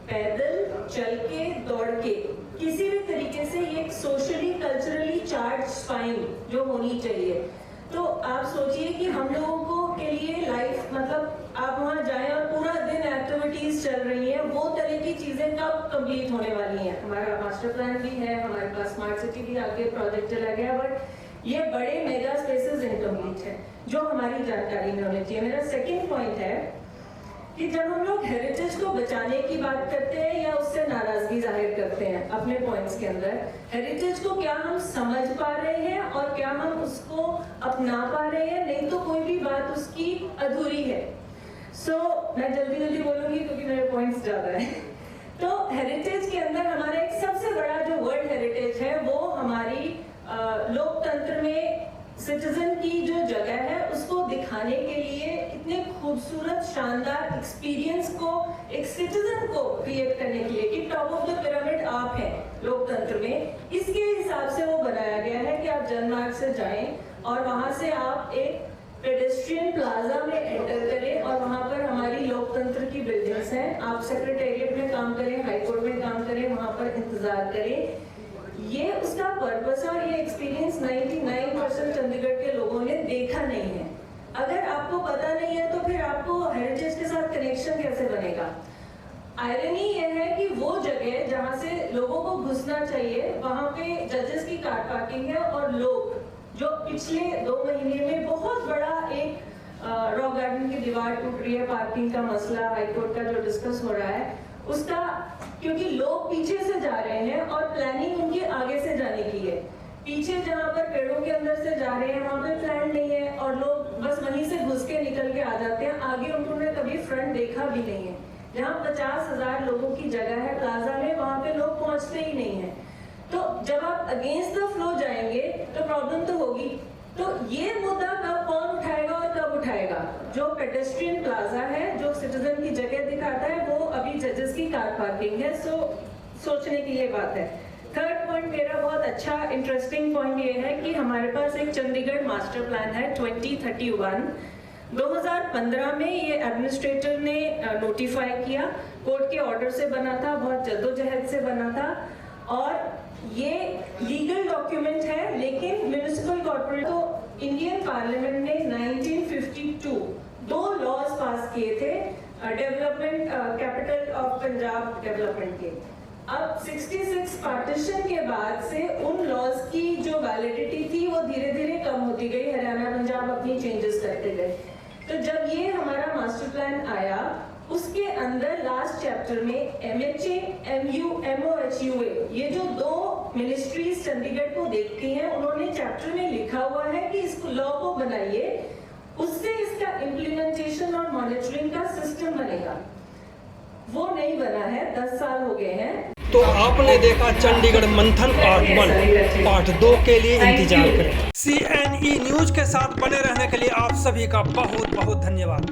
Speaker 13: पैदल, चल के, दौड़ के, किसी भी तरीके से ये एक सोशली कल्चरली चार्ज स्पाइन जो होनी चाहिए। तो आप सोचिए कि हम लोगों को के लिए लाइफ, मतलब आप वहाँ जाएं और पूरा दिन एक्टिविटीज चल रही हैं, वो तरह की चीजें कब कंप्लीट होने वाली हैं। हमारा मास्टर प्लान भी है, हमारे पास स्मार्ट सिटी भी आगे प्रोजेक्ट चला गया, बट ये बड़े मेगा स्पेसेस इनकम्प्लीट है जो हमारी जानकारी में होनी चाहिए। मेरा सेकेंड पॉइंट है कि जब हम लोग हेरिटेज को बचाने की बात करते हैं या उससे नाराजगी जाहिर करते हैं अपने पॉइंट्स के अंदर, हेरिटेज को क्या हम समझ पा रहे हैं और क्या हम उसको अपना पा रहे हैं, नहीं तो कोई भी बात उसकी अधूरी है। मैं जल्दी बोलूंगी क्योंकि मेरे पॉइंट्स ज्यादा है। तो हेरिटेज के अंदर हमारा एक सबसे बड़ा जो वर्ल्ड हेरिटेज है वो हमारी लोकतंत्र में सिटीजन की जो जगह है उसको दिखाने के लिए, इतने खूबसूरत शानदार एक्सपीरियंस को एक सिटीजन को क्रिएट करने के लिए कि टॉप ऑफ द पिरामिड आप हैं लोकतंत्र में, इसके हिसाब से वो बनाया गया है कि आप जनमार्ग से जाएं और वहां से आप एक पेडेस्ट्रियन प्लाजा में एंटर करें और वहां पर हमारी लोकतंत्र की बिल्डिंग्स हैं। आप सेक्रेटेरिएट में काम करें, हाईकोर्ट में काम करें, वहां पर इंतजार करें। ये उसका पर्पस है और ये एक्सपीरियंस 99% चंडीगढ़ के लोगों ने देखा नहीं है। अगर आपको पता नहीं है तो फिर आपको हेरिटेज के साथ कनेक्शन कैसे बनेगा। आयरनी ये है कि वो जगह जहाँ से लोगों को घुसना चाहिए वहां पे जजेस की कार पार्किंग है, और लोग जो पिछले 2 महीने में बहुत बड़ा एक रॉक गार्डन की दीवार टूट रही है, पार्किंग का मसला हाईकोर्ट का जो डिस्कस हो रहा है उसका, क्योंकि लोग पीछे से जा रहे हैं और प्लानिंग उनके आगे से जाने की है। पीछे जहाँ पर पेड़ों के अंदर से जा रहे हैं वहां पे प्लान नहीं है और लोग बस वहीं से घुस के निकल के आ जाते हैं, आगे उन्होंने कभी फ्रंट देखा भी नहीं है। जहाँ 50,000 लोगों की जगह है प्लाजा में, वहां पे लोग पहुंचते ही नहीं है। तो जब आप अगेंस्ट द फ्लो जाएंगे तो प्रॉब्लम तो होगी। तो ये मुद्दा कौन उठाएगा और कब उठाएगा? जो पेडेस्ट्रियन प्लाजा है, जो सिटीजन की जगह दिखाता है, वो अभी जजेस की कार पार्किंग है। सोचने की ये बात है। थर्ड पॉइंट मेरा बहुत अच्छा इंटरेस्टिंग पॉइंट ये है कि हमारे पास एक चंडीगढ़ मास्टर प्लान है 2031। 2015 में ये एडमिनिस्ट्रेटर ने नोटिफाई किया, कोर्ट के ऑर्डर से बना था, बहुत जद्दोजहद से बना था, और ये लीगल डॉक्यूमेंट है। लेकिन म्युनिसिपल कॉर्पोरेट, तो इंडियन पार्लियामेंट ने 1952 2 लॉज पास किए थे development, capital of Punjab development के। अब 66 पार्टीशन के बाद से उन लॉज की जो वैलिडिटी थी वो धीरे धीरे कम होती गई, हरियाणा पंजाब अपनी चेंजेस करते गए। तो जब ये हमारा मास्टर प्लान आया उसके अंदर लास्ट चैप्टर में MHA, MU, MOHUA, ये जो 2 मिनिस्ट्रीज चंडीगढ़ को देखती हैं, उन्होंने चैप्टर में लिखा हुआ है कि इस लॉ को बनाइए, उससे इसका इम्प्लीमेंटेशन और मॉनिटरिंग का सिस्टम बनेगा। वो नहीं बना है, 10 साल हो गए हैं।
Speaker 1: तो आपने देखा चंडीगढ़ मंथन पार्ट 1, पार्ट 2 के लिए इंतजार करें। CNE न्यूज के साथ बने रहने के लिए आप सभी का बहुत बहुत धन्यवाद।